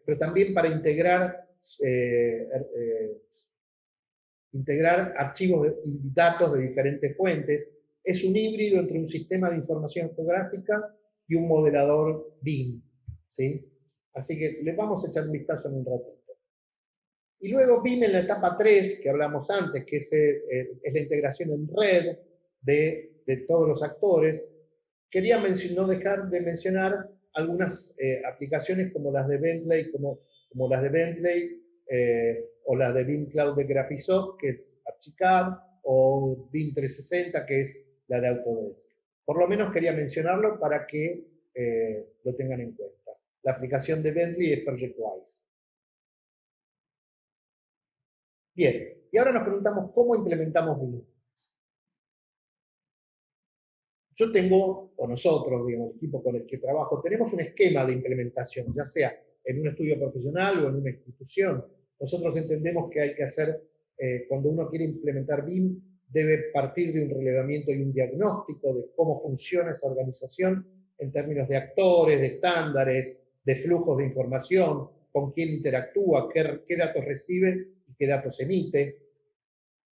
pero también para integrar archivos y datos de diferentes fuentes. Es un híbrido entre un sistema de información geográfica y un modelador BIM, ¿sí? Así que les vamos a echar un vistazo en un ratito. Y luego BIM en la etapa 3, que hablamos antes, que es la integración en red de todos los actores. Quería no dejar de mencionar algunas aplicaciones como las de Bentley, como las de Bentley, o las de BIM Cloud de Graphisoft, que es Archicad, o BIM 360, que es la de Autodesk. Por lo menos quería mencionarlo para que lo tengan en cuenta. La aplicación de Bentley es ProjectWise. Bien, y ahora nos preguntamos cómo implementamos BIM. Yo tengo, o nosotros, digamos, el equipo con el que trabajo, tenemos un esquema de implementación, ya sea en un estudio profesional o en una institución. Nosotros entendemos que hay que hacer, cuando uno quiere implementar BIM, debe partir de un relevamiento y un diagnóstico de cómo funciona esa organización en términos de actores, de estándares, de flujos de información, con quién interactúa, qué datos recibe y qué datos emite.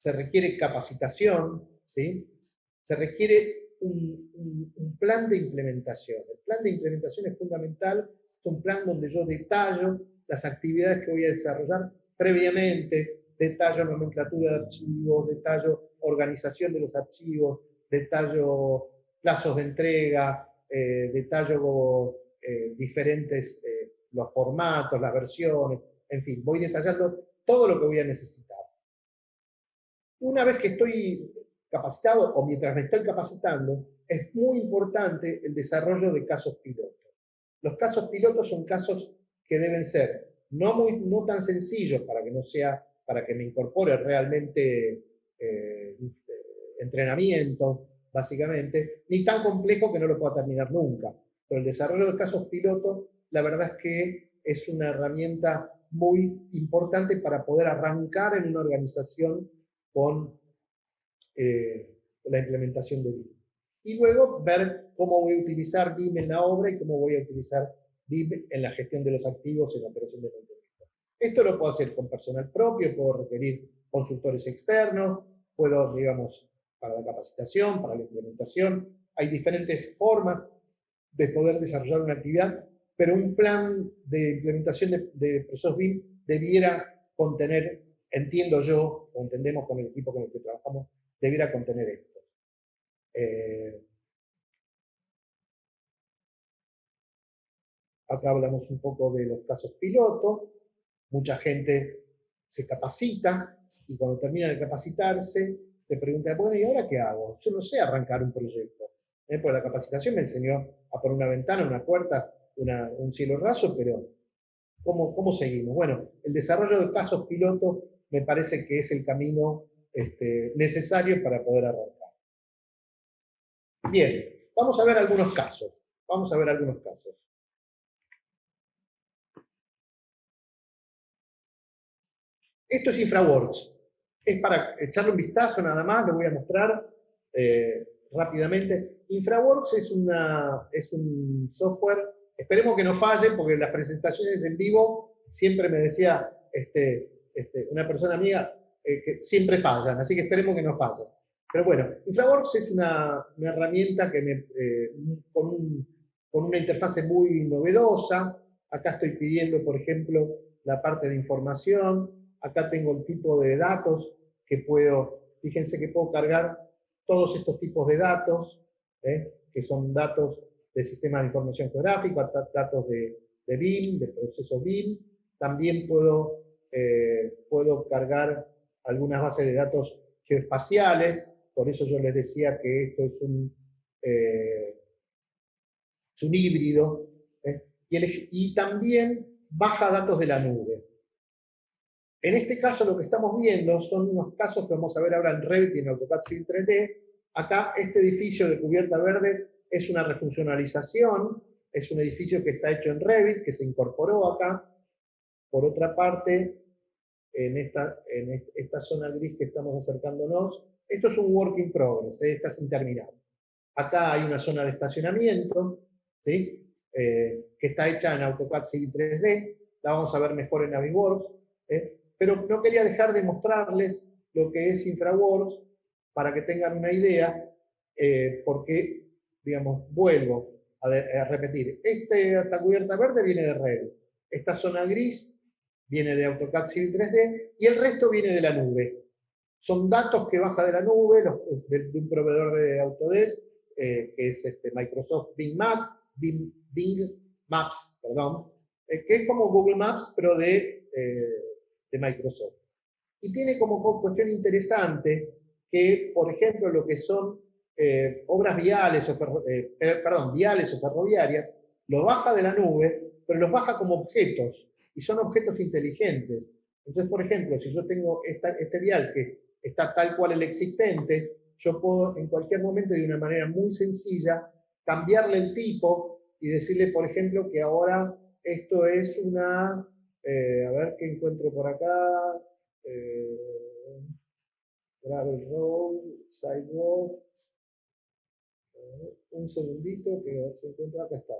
Se requiere capacitación, ¿sí? Se requiere un plan de implementación. El plan de implementación es fundamental, es un plan donde yo detallo las actividades que voy a desarrollar previamente, detallo nomenclatura de archivos, detallo organización de los archivos, detallo plazos de entrega, detallo diferentes, los formatos, las versiones, en fin, voy detallando todo lo que voy a necesitar. Una vez que estoy capacitado o mientras me estoy capacitando, es muy importante el desarrollo de casos pilotos. Los casos pilotos son casos que deben ser no tan sencillos para que me incorpore realmente entrenamiento, básicamente, ni tan complejo que no lo pueda terminar nunca. Pero el desarrollo de casos pilotos, la verdad es que es una herramienta muy importante para poder arrancar en una organización con la implementación de BIM. Y luego ver cómo voy a utilizar BIM en la obra y cómo voy a utilizar BIM en la gestión de los activos en la operación de mantenimiento. Esto lo puedo hacer con personal propio, puedo requerir consultores externos, puedo, digamos, para la capacitación, para la implementación. Hay diferentes formas de poder desarrollar una actividad, pero un plan de implementación de procesos BIM debiera contener, entiendo yo, o entendemos con el equipo con el que trabajamos, debiera contener esto. Acá hablamos un poco de los casos piloto. Mucha gente se capacita y cuando termina de capacitarse te pregunta, bueno, ¿y ahora qué hago? Yo no sé arrancar un proyecto. Porque la capacitación me enseñó a poner una ventana, una puerta, un cielo raso, pero ¿cómo seguimos? Bueno, el desarrollo de casos pilotos me parece que es el camino necesario para poder arrancar. Bien, vamos a ver algunos casos. Vamos a ver algunos casos. Esto es InfraWorks. Es para echarle un vistazo nada más, lo voy a mostrar rápidamente. InfraWorks es un software, esperemos que no falle, porque en las presentaciones en vivo siempre me decía una persona amiga que siempre fallan, así que esperemos que no falle. Pero bueno, InfraWorks es una herramienta que con una interfase muy novedosa. Acá estoy pidiendo, por ejemplo, la parte de información. Acá tengo el tipo de datos que fíjense que puedo cargar todos estos tipos de datos, que son datos del sistema de información geográfica, datos de BIM, de procesos BIM. También puedo cargar algunas bases de datos geoespaciales, por eso yo les decía que esto es un híbrido, y también baja datos de la nube. En este caso lo que estamos viendo son unos casos que vamos a ver ahora en Revit y en AutoCAD Civil 3D. Acá este edificio de cubierta verde es una refuncionalización, es un edificio que está hecho en Revit, que se incorporó acá. Por otra parte, en esta zona gris que estamos acercándonos, esto es un work in progress, está sin terminar. Acá hay una zona de estacionamiento, ¿sí? Que está hecha en AutoCAD Civil 3D, la vamos a ver mejor en Navisworks, pero no quería dejar de mostrarles lo que es InfraWorks para que tengan una idea, porque, digamos, vuelvo a repetir, esta cubierta verde viene de Revit, esta zona gris viene de AutoCAD Civil 3D y el resto viene de la nube. Son datos que baja de la nube, de un proveedor de Autodesk, que es Microsoft Bing Maps, perdón, que es como Google Maps, pero de Microsoft. Y tiene como cuestión interesante que, por ejemplo, lo que son obras viales viales o ferroviarias, lo baja de la nube, pero los baja como objetos, y son objetos inteligentes. Entonces, por ejemplo, si yo tengo este vial que está tal cual el existente, yo puedo en cualquier momento, de una manera muy sencilla, cambiarle el tipo y decirle, por ejemplo, que ahora esto es una, a ver qué encuentro por acá, gravel road, sidewalk, un segundito que se encuentra, acá está,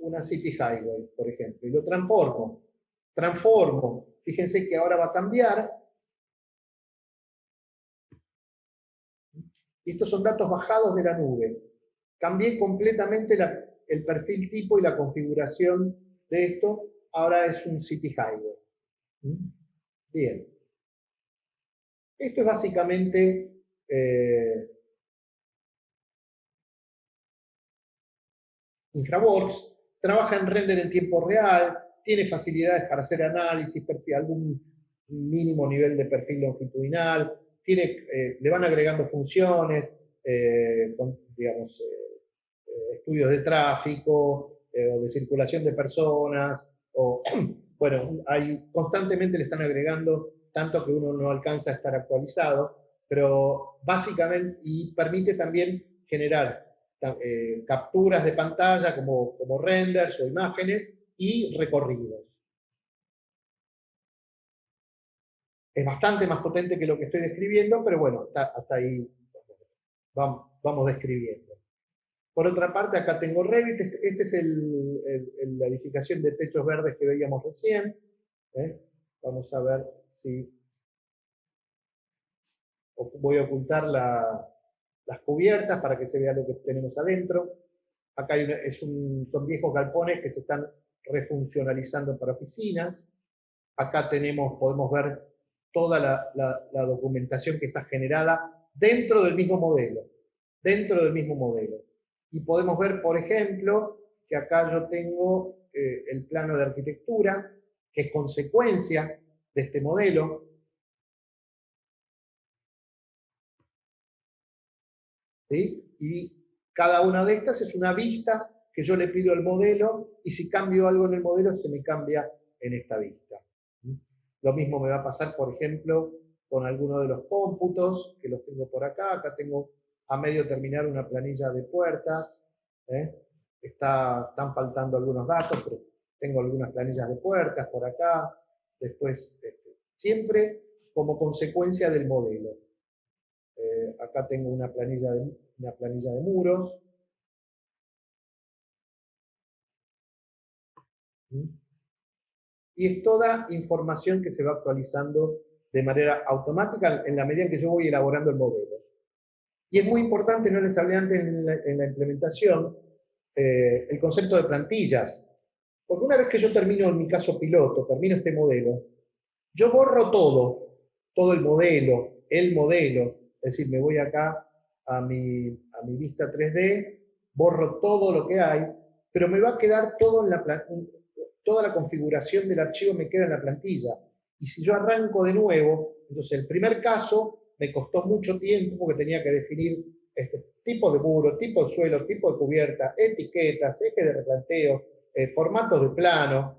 una city highway, por ejemplo, y lo transformo, fíjense que ahora va a cambiar. Estos son datos bajados de la nube. Cambié completamente el perfil tipo y la configuración de esto. Ahora es un City Highway. Bien. Esto es básicamente InfraWorks. Trabaja en render en tiempo real. Tiene facilidades para hacer análisis, algún mínimo nivel de perfil longitudinal. Le van agregando funciones, digamos, estudios de tráfico, o de circulación de personas, o, bueno, constantemente le están agregando, tanto que uno no alcanza a estar actualizado, pero básicamente, y permite también generar capturas de pantalla como renders o imágenes y recorridos. Es bastante más potente que lo que estoy describiendo, pero bueno, hasta ahí vamos describiendo. Por otra parte, acá tengo Revit. Este es la edificación de techos verdes que veíamos recién. Vamos a ver si voy a ocultar las cubiertas para que se vea lo que tenemos adentro. Acá son viejos galpones que se están refuncionalizando para oficinas. Acá podemos ver toda la documentación que está generada dentro del mismo modelo. Dentro del mismo modelo. Y podemos ver, por ejemplo, que acá yo tengo el plano de arquitectura, que es consecuencia de este modelo. ¿Sí? Y cada una de estas es una vista que yo le pido al modelo, y si cambio algo en el modelo, se me cambia en esta vista. Lo mismo me va a pasar, por ejemplo, con alguno de los cómputos, que los tengo por acá. Acá tengo a medio terminar una planilla de puertas. Están faltando algunos datos, pero tengo algunas planillas de puertas por acá, después, siempre como consecuencia del modelo. Acá tengo una planilla de muros. Y es toda información que se va actualizando de manera automática en la medida en que yo voy elaborando el modelo. Y es muy importante, no les hablé antes en la implementación, el concepto de plantillas. Porque una vez que yo termino, en mi caso piloto, termino este modelo, yo borro todo el modelo, es decir, me voy acá a mi vista 3D, borro todo lo que hay, pero me va a quedar todo en toda la configuración del archivo me queda en la plantilla. Y si yo arranco de nuevo, entonces el primer caso me costó mucho tiempo porque tenía que definir tipo de muro, tipo de suelo, tipo de cubierta, etiquetas, ejes de replanteo, formatos de plano,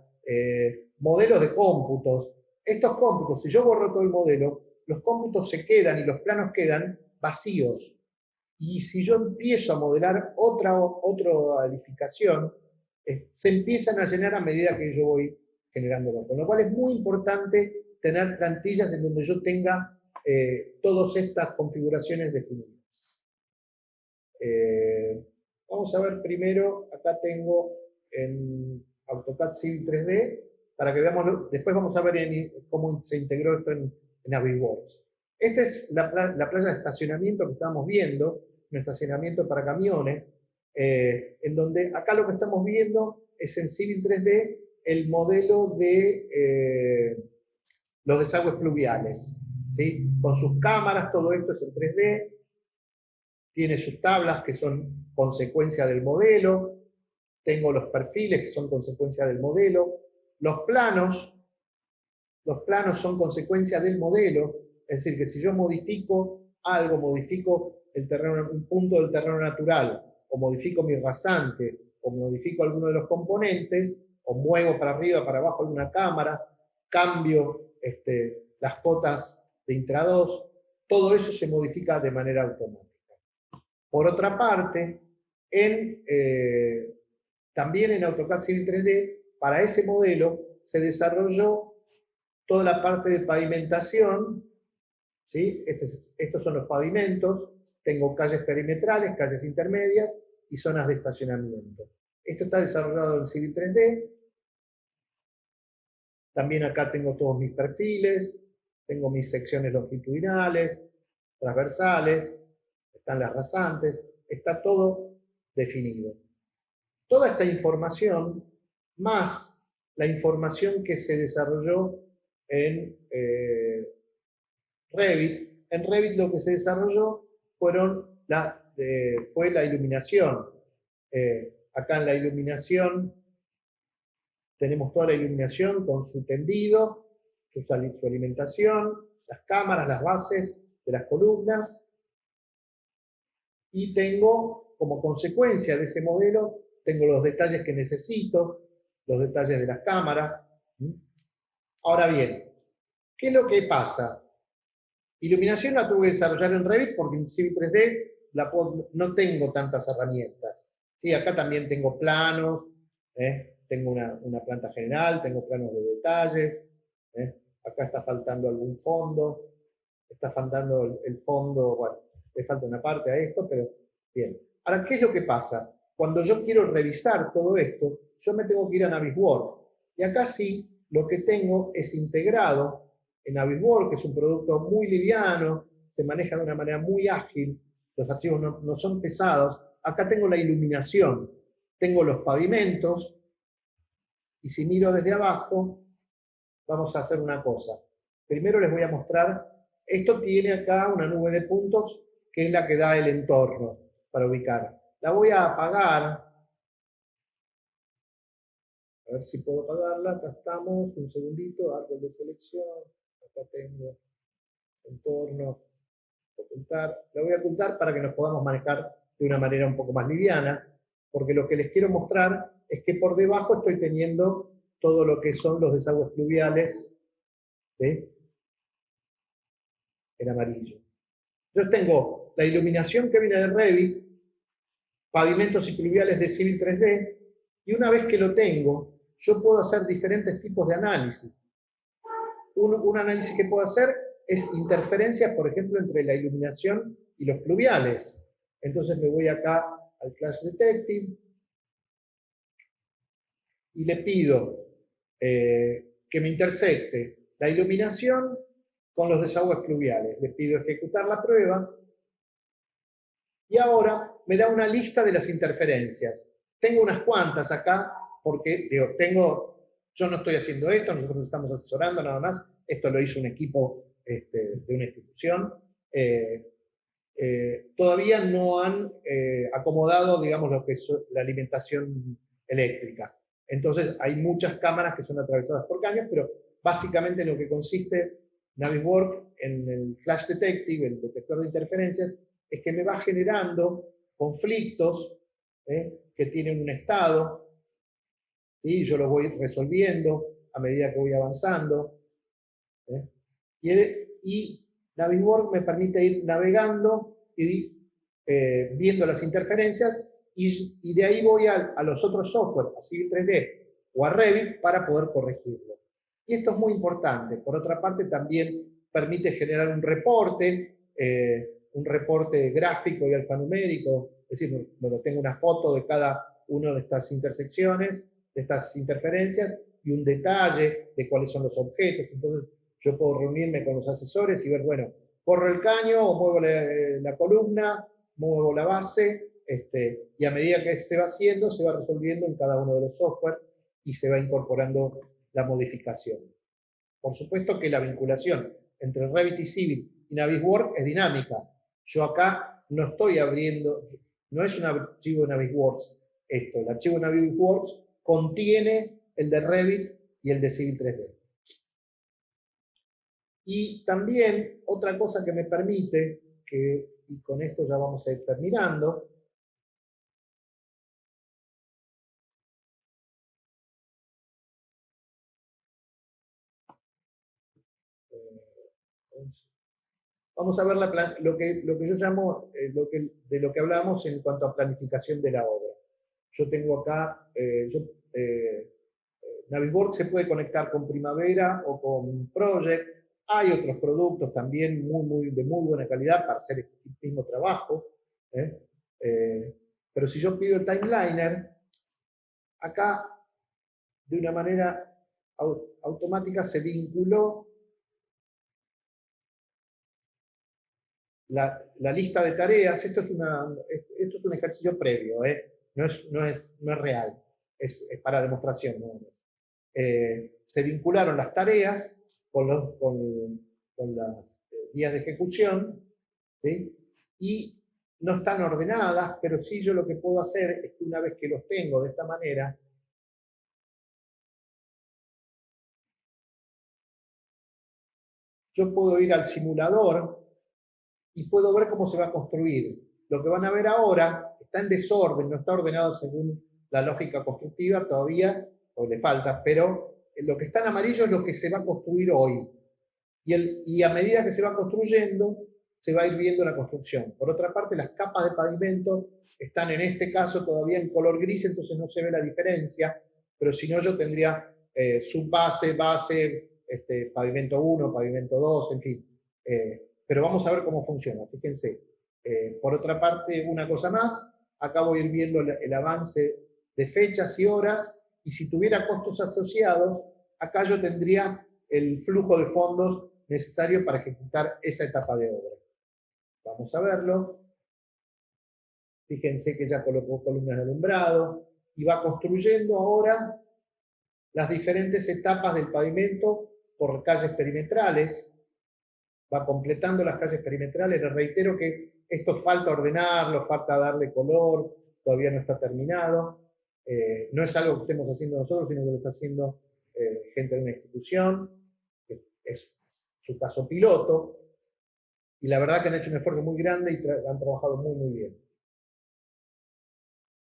modelos de cómputos. Estos cómputos, si yo borro todo el modelo, los cómputos se quedan y los planos quedan vacíos. Y si yo empiezo a modelar otra edificación, se empiezan a llenar a medida que yo voy generándolo. Con lo cual es muy importante tener plantillas en donde yo tenga todas estas configuraciones definidas. Vamos a ver primero, acá tengo en AutoCAD Civil 3D, para que veamos, después vamos a ver cómo se integró esto en Navisworks. Esta es la playa de estacionamiento que estamos viendo, un estacionamiento para camiones, en donde acá lo que estamos viendo es en Civil 3D el modelo de los desagües pluviales, ¿sí? Con sus cámaras, todo esto es en 3D, tiene sus tablas que son consecuencia del modelo, tengo los perfiles que son consecuencia del modelo, los planos son consecuencia del modelo, es decir, que si yo modifico algo, modifico el terreno, un punto del terreno natural, o modifico mi rasante, o modifico alguno de los componentes, o muevo para arriba, para abajo alguna cámara, cambio las cotas de intra-2, todo eso se modifica de manera automática. Por otra parte, también en AutoCAD Civil 3D, para ese modelo se desarrolló toda la parte de pavimentación, ¿sí? Estos son los pavimentos, tengo calles perimetrales, calles intermedias y zonas de estacionamiento. Esto está desarrollado en Civil 3D. También acá tengo todos mis perfiles, tengo mis secciones longitudinales, transversales, están las rasantes, está todo definido. Toda esta información, más la información que se desarrolló en Revit. En Revit lo que se desarrolló fue la iluminación. Acá en la iluminación tenemos toda la iluminación con su tendido, su alimentación, las cámaras, las bases de las columnas. Y tengo, como consecuencia de ese modelo, tengo los detalles que necesito, los detalles de las cámaras. Ahora bien, ¿qué es lo que pasa? Iluminación la tuve que desarrollar en Revit porque en Civil 3D no tengo tantas herramientas. Sí, acá también tengo planos, tengo una planta general, tengo planos de detalles, acá está faltando algún fondo, está faltando el fondo, bueno, le falta una parte a esto, pero bien. Ahora, ¿qué es lo que pasa? Cuando yo quiero revisar todo esto, yo me tengo que ir a Navisworks. Y acá sí, lo que tengo es integrado en Navisworks, que es un producto muy liviano, se maneja de una manera muy ágil, los archivos no son pesados. Acá tengo la iluminación, tengo los pavimentos, y si miro desde abajo, vamos a hacer una cosa. Primero les voy a mostrar, esto tiene acá una nube de puntos, que es la que da el entorno para ubicar. La voy a apagar. A ver si puedo apagarla. Acá estamos, un segundito, árbol de selección. Acá tengo entorno, ocultar. La voy a ocultar para que nos podamos manejar de una manera un poco más liviana, porque lo que les quiero mostrar es que por debajo estoy teniendo todo lo que son los desagües pluviales, ¿sí? En amarillo. Yo tengo la iluminación que viene de Revit, pavimentos y pluviales de Civil 3D, y una vez que lo tengo, yo puedo hacer diferentes tipos de análisis. Un análisis que puedo hacer es interferencias, por ejemplo, entre la iluminación y los pluviales. Entonces me voy acá al Flash Detective y le pido que me intersecte la iluminación con los desagües pluviales. Le pido ejecutar la prueba y ahora me da una lista de las interferencias. Tengo unas cuantas acá porque, digo, yo no estoy haciendo esto, nosotros estamos asesorando nada más, esto lo hizo un equipo de una institución. Todavía no han acomodado, digamos, lo que es la alimentación eléctrica. Entonces hay muchas cámaras que son atravesadas por caños, pero básicamente lo que consiste Navisworks en el Flash Detective, el detector de interferencias, es que me va generando conflictos que tienen un estado, y yo los voy resolviendo a medida que voy avanzando. Y Navisworks me permite ir navegando y viendo las interferencias, y de ahí voy a los otros software, a Civil 3D o a Revit, para poder corregirlo. Y esto es muy importante. Por otra parte, también permite generar un reporte gráfico y alfanumérico, es decir, donde tengo una foto de cada una de estas intersecciones, de estas interferencias, y un detalle de cuáles son los objetos. Entonces, yo puedo reunirme con los asesores y ver, bueno, corro el caño o muevo la columna, muevo la base, y a medida que se va haciendo, se va resolviendo en cada uno de los software y se va incorporando la modificación. Por supuesto que la vinculación entre Revit y Civil y Navisworks es dinámica. Yo acá no estoy abriendo, no es un archivo de Navisworks esto. El archivo de Navisworks contiene el de Revit y el de Civil 3D. Y también otra cosa que me permite, y con esto ya vamos a ir terminando, vamos a ver lo que yo llamo, de lo que hablamos en cuanto a planificación de la obra. Yo tengo acá, Navisworks se puede conectar con Primavera o con Project. Hay otros productos también de muy buena calidad para hacer este mismo trabajo. Pero si yo pido el Timeliner, acá de una manera automática se vinculó la lista de tareas. Esto es un ejercicio previo, no es real, es para demostración nada más. Se vincularon las tareas con las guías de ejecución, ¿sí? Y no están ordenadas, pero sí yo lo que puedo hacer es que una vez que los tengo de esta manera, yo puedo ir al simulador y puedo ver cómo se va a construir. Lo que van a ver ahora está en desorden, no está ordenado según la lógica constructiva todavía, o le falta, pero lo que está en amarillo es lo que se va a construir hoy. Y a medida que se va construyendo, se va a ir viendo la construcción. Por otra parte, las capas de pavimento están en este caso todavía en color gris, entonces no se ve la diferencia, pero si no yo tendría subbase, base, pavimento 1, pavimento 2, en fin. Pero vamos a ver cómo funciona, fíjense. Por otra parte, una cosa más, acá voy a ir viendo el avance de fechas y horas, y si tuviera costos asociados, acá yo tendría el flujo de fondos necesario para ejecutar esa etapa de obra. Vamos a verlo. Fíjense que ya colocó columnas de alumbrado y va construyendo ahora las diferentes etapas del pavimento por calles perimetrales. Va completando las calles perimetrales. Les reitero que esto falta ordenarlo, falta darle color, todavía no está terminado. No es algo que estemos haciendo nosotros, sino que lo está haciendo gente de una institución, que es su caso piloto, y la verdad que han hecho un esfuerzo muy grande y han trabajado muy bien.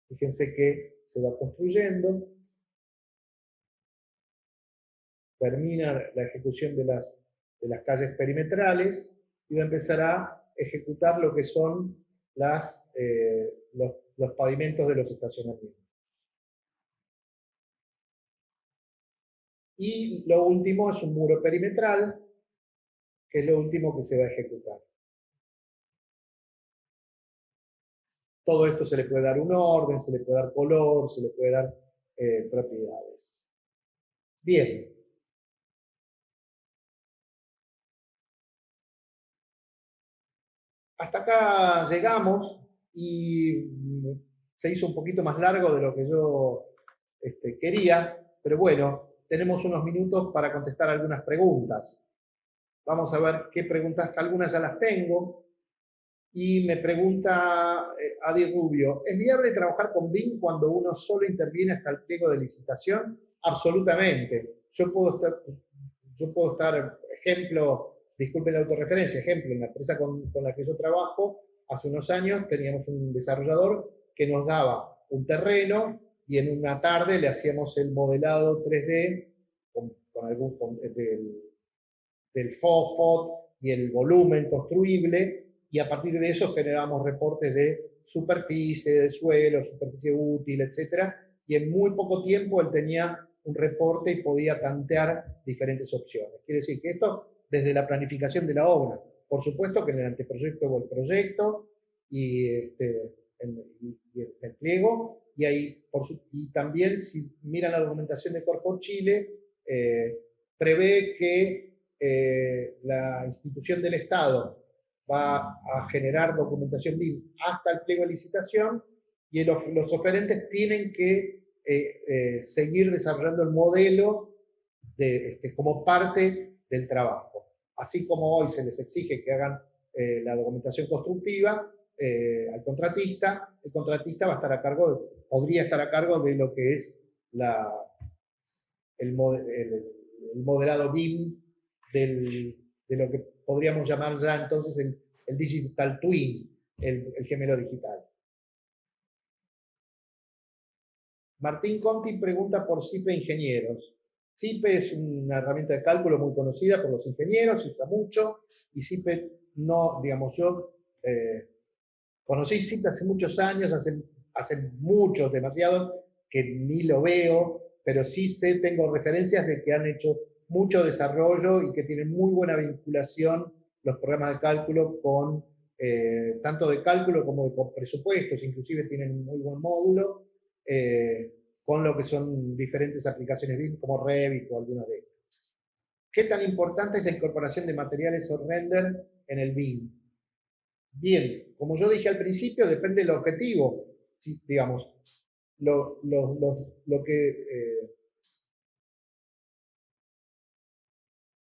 Fíjense que se va construyendo, termina la ejecución de las calles perimetrales y va a empezar a ejecutar lo que son los pavimentos de los estacionamientos. Y lo último es un muro perimetral, que es lo último que se va a ejecutar. Todo esto se le puede dar un orden, se le puede dar color, se le puede dar propiedades. Bien. Hasta acá llegamos y se hizo un poquito más largo de lo que yo quería, pero bueno, tenemos unos minutos para contestar algunas preguntas. Vamos a ver qué preguntas, algunas ya las tengo. Y me pregunta Adi Rubio, ¿es viable trabajar con BIM cuando uno solo interviene hasta el pliego de licitación? Absolutamente. Yo puedo estar, ejemplo, disculpen la autorreferencia, ejemplo, en la empresa con la que yo trabajo, hace unos años teníamos un desarrollador que nos daba un terreno y en una tarde le hacíamos el modelado 3D del FOSFOT y el volumen construible, y a partir de eso generamos reportes de superficie, de suelo, superficie útil, etc. Y en muy poco tiempo él tenía un reporte y podía tantear diferentes opciones. Quiere decir que esto desde la planificación de la obra. Por supuesto que en el anteproyecto o el proyecto y, el pliego, y también si miran la documentación de Corfo Chile, prevé que la institución del Estado va a generar documentación BIM hasta el pliego de licitación y los oferentes tienen que seguir desarrollando el modelo como parte del trabajo. Así como hoy se les exige que hagan la documentación constructiva al contratista, el contratista va a estar a cargo, podría estar a cargo de lo que es el modelado BIM de lo que podríamos llamar ya entonces el Digital Twin, el gemelo digital. Martín Conti pregunta por CIPE Ingenieros. CIPE es una herramienta de cálculo muy conocida por los ingenieros, se usa mucho, y CIPE no, digamos, yo conocí CIPE hace muchos años, hace muchos, demasiados, que ni lo veo, pero sí sé, tengo referencias de que han hecho mucho desarrollo y que tienen muy buena vinculación los programas de cálculo con, tanto de cálculo como de presupuestos, inclusive tienen un muy buen módulo, con lo que son diferentes aplicaciones BIM como Revit o algunas de ellas. ¿Qué tan importante es la incorporación de materiales o render en el BIM? Bien, como yo dije al principio, depende del objetivo. Si, digamos,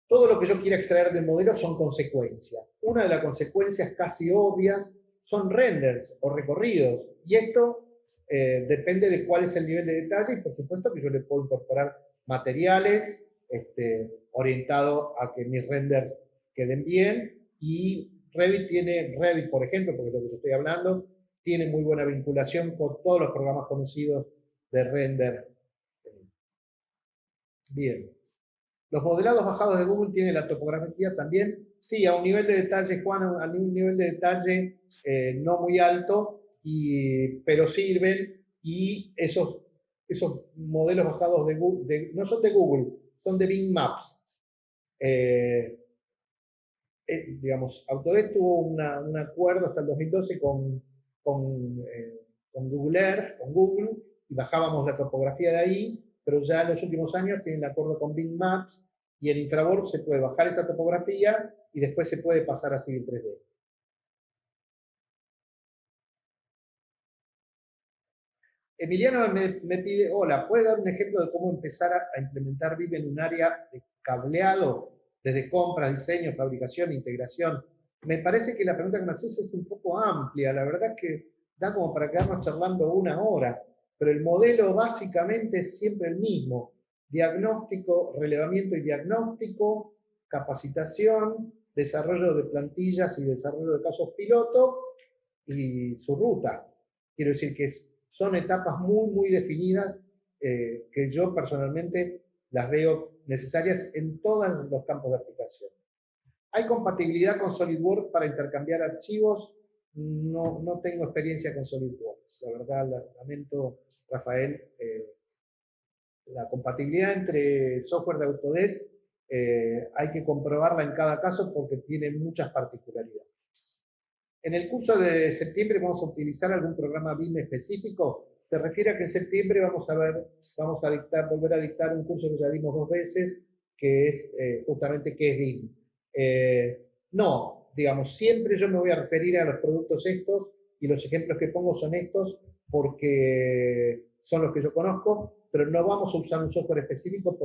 todo lo que yo quiera extraer del modelo son consecuencias. Una de las consecuencias casi obvias son renders o recorridos. Y esto depende de cuál es el nivel de detalle y por supuesto que yo le puedo incorporar materiales orientados a que mis renders queden bien. Y Revit, por ejemplo, porque es lo que yo estoy hablando, tiene muy buena vinculación con todos los programas conocidos de render. Bien. ¿Los modelados bajados de Google tienen la topografía también? Sí, a un nivel de detalle, Juan, a un nivel de detalle no muy alto, pero sirven. Y esos modelos bajados de Google, no son de Google, son de Bing Maps. Digamos, Autodesk tuvo un acuerdo hasta el 2012 con Google Earth, con Google, y bajábamos la topografía de ahí, pero ya en los últimos años tienen el acuerdo con Bing Maps y en Infraworld se puede bajar esa topografía y después se puede pasar a Civil 3D. Emiliano me pide, hola, ¿puede dar un ejemplo de cómo empezar a implementar BIM en un área de cableado, desde compra, diseño, fabricación, integración? Me parece que la pregunta que me haces es un poco amplia, la verdad es que da como para quedarnos charlando una hora, pero el modelo básicamente es siempre el mismo: diagnóstico, relevamiento y diagnóstico, capacitación, desarrollo de plantillas y desarrollo de casos piloto y su ruta. Quiero decir que son etapas muy, muy definidas que yo personalmente las veo necesarias en todos los campos de aplicación. ¿Hay compatibilidad con SolidWorks para intercambiar archivos? No tengo experiencia con SolidWorks. La verdad, lamento, Rafael, la compatibilidad entre software de Autodesk hay que comprobarla en cada caso porque tiene muchas particularidades. En el curso de septiembre vamos a utilizar algún programa BIM específico. Se refiere a que en septiembre vamos a volver a dictar un curso que ya dimos 2 veces, que es justamente qué es BIM. No, digamos, siempre yo me voy a referir a los productos estos y los ejemplos que pongo son estos porque son los que yo conozco, pero no vamos a usar un software específico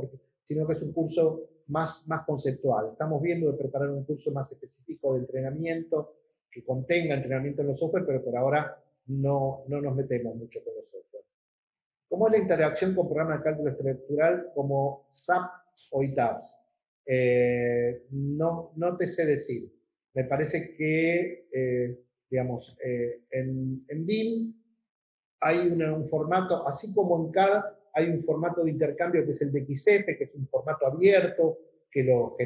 sino que es un curso más conceptual. Estamos viendo de preparar un curso más específico de entrenamiento que contenga entrenamiento en los software, pero por ahora no nos metemos mucho con los software. ¿Cómo es la interacción con programas de cálculo estructural como SAP o ITABS? No te sé decir. Me parece que, digamos, en BIM hay un formato, así como en CAD, hay un formato de intercambio que es el de XF, que es un formato abierto, que lo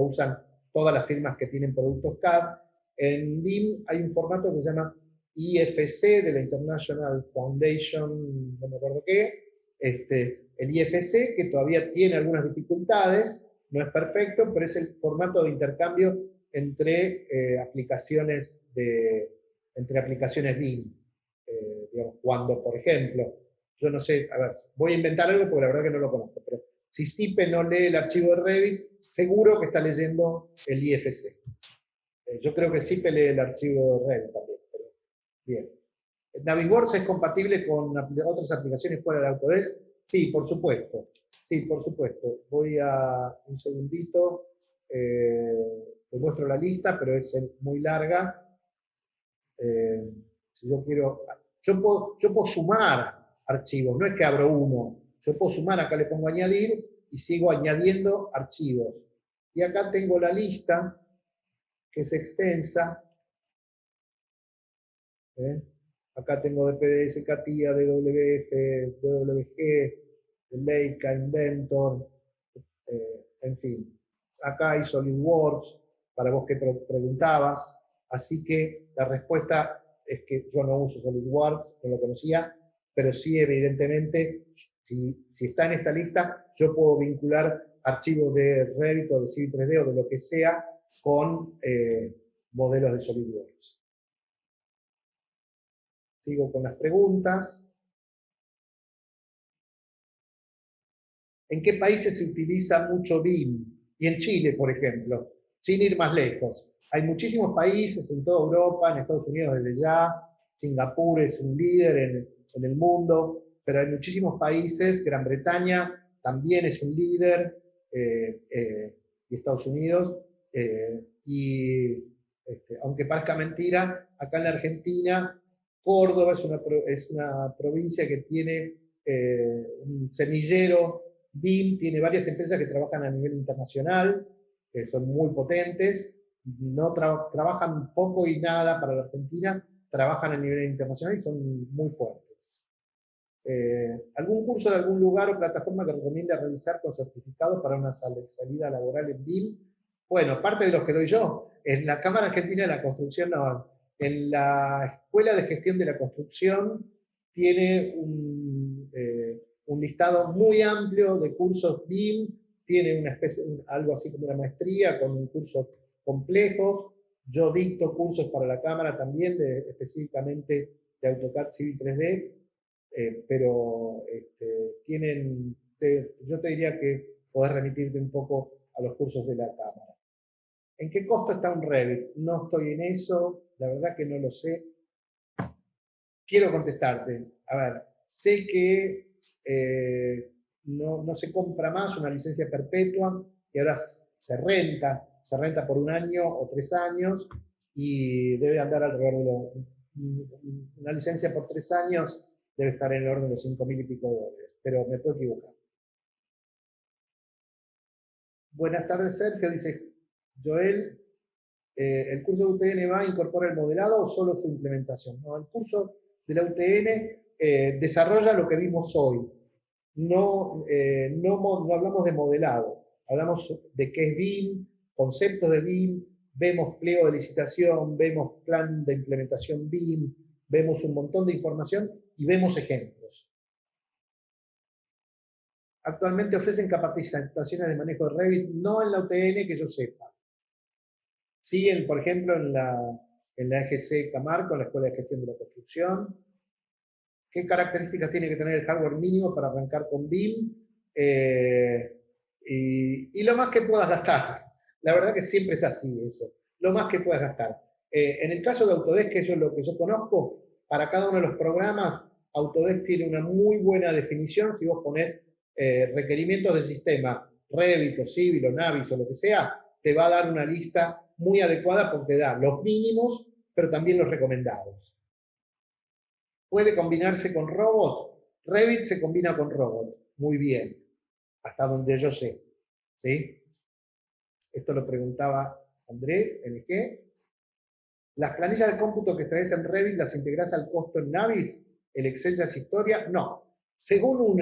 usan todas las firmas que tienen productos CAD. En BIM hay un formato que se llama IFC, de la International Foundation, no me acuerdo qué, el IFC, que todavía tiene algunas dificultades, no es perfecto, pero es el formato de intercambio entre aplicaciones BIM. Digamos, cuando, por ejemplo, yo no sé, a ver, voy a inventar algo porque la verdad que no lo conozco, pero si CIPE no lee el archivo de Revit, seguro que está leyendo el IFC. Yo creo que CIPE lee el archivo de Revit también, pero bien. ¿Navisworks es compatible con otras aplicaciones fuera de Autodesk? Sí, por supuesto. Sí, por supuesto. Voy a un segundito, te muestro la lista, pero es muy larga. Si yo quiero, yo puedo sumar archivos, no es que abro uno. Yo puedo sumar, acá le pongo añadir y sigo añadiendo archivos. Y acá tengo la lista, que es extensa. Acá tengo DPDS, CATIA, DWF, DWG, Leica, Inventor, en fin. Acá hay SolidWorks, para vos que preguntabas. Así que la respuesta es que yo no uso SolidWorks, no lo conocía, pero sí, evidentemente, si está en esta lista, yo puedo vincular archivos de Revit o de Civil 3D o de lo que sea con modelos de SolidWorks. Sigo con las preguntas. ¿En qué países se utiliza mucho BIM? Y en Chile, por ejemplo, sin ir más lejos. Hay muchísimos países en toda Europa, en Estados Unidos desde ya, Singapur es un líder en el mundo, pero hay muchísimos países, Gran Bretaña también es un líder, y Estados Unidos, aunque parezca mentira, acá en la Argentina, Córdoba es una provincia que tiene un semillero BIM, tiene varias empresas que trabajan a nivel internacional, que son muy potentes, no trabajan poco y nada para la Argentina, trabajan a nivel internacional y son muy fuertes. ¿Algún curso de algún lugar o plataforma que recomienda realizar con certificado para una salida laboral en BIM? Bueno, parte de los que doy yo. En la Cámara Argentina de la Construcción, no. En la Escuela de Gestión de la Construcción tiene un listado muy amplio de cursos BIM, tiene una especie, algo así como una maestría con cursos complejos. Yo dicto cursos para la Cámara también, específicamente de AutoCAD Civil 3D, pero yo te diría que podés remitirte un poco a los cursos de la Cámara. ¿En qué costo está un Revit? No estoy en eso, la verdad que no lo sé. Quiero contestarte. A ver, sé que no se compra más una licencia perpetua, que ahora se renta por 1 año o 3 años, y debe andar alrededor de una licencia por 3 años debe estar en el orden de los 5.000 y pico dólares, pero me puedo equivocar. Buenas tardes, Sergio, dice Joel. ¿El curso de UTN va a incorporar el modelado o solo su implementación? No, el curso de la UTN desarrolla lo que vimos hoy. No hablamos de modelado, hablamos de qué es BIM, conceptos de BIM, vemos pliego de licitación, vemos plan de implementación BIM, vemos un montón de información y vemos ejemplos. Actualmente ofrecen capacitaciones de manejo de Revit, no en la UTN que yo sepa. Sí, por ejemplo, en la EGC Camargo, en la Escuela de Gestión de la Construcción. ¿Qué características tiene que tener el hardware mínimo para arrancar con BIM? Y lo más que puedas gastar. La verdad que siempre es así eso. Lo más que puedas gastar. En el caso de Autodesk, que es lo que yo conozco, para cada uno de los programas, Autodesk tiene una muy buena definición. Si vos ponés requerimientos de sistema, Revit o Civil o Navis o lo que sea, te va a dar una lista muy adecuada porque da los mínimos, pero también los recomendados. ¿Puede combinarse con robot? Revit se combina con robot. Muy bien. Hasta donde yo sé. ¿Sí? Esto lo preguntaba André, NG. ¿Las planillas de cómputo que traes en Revit las integras al costo en Navis? ¿El Excel ya es historia? No. Según un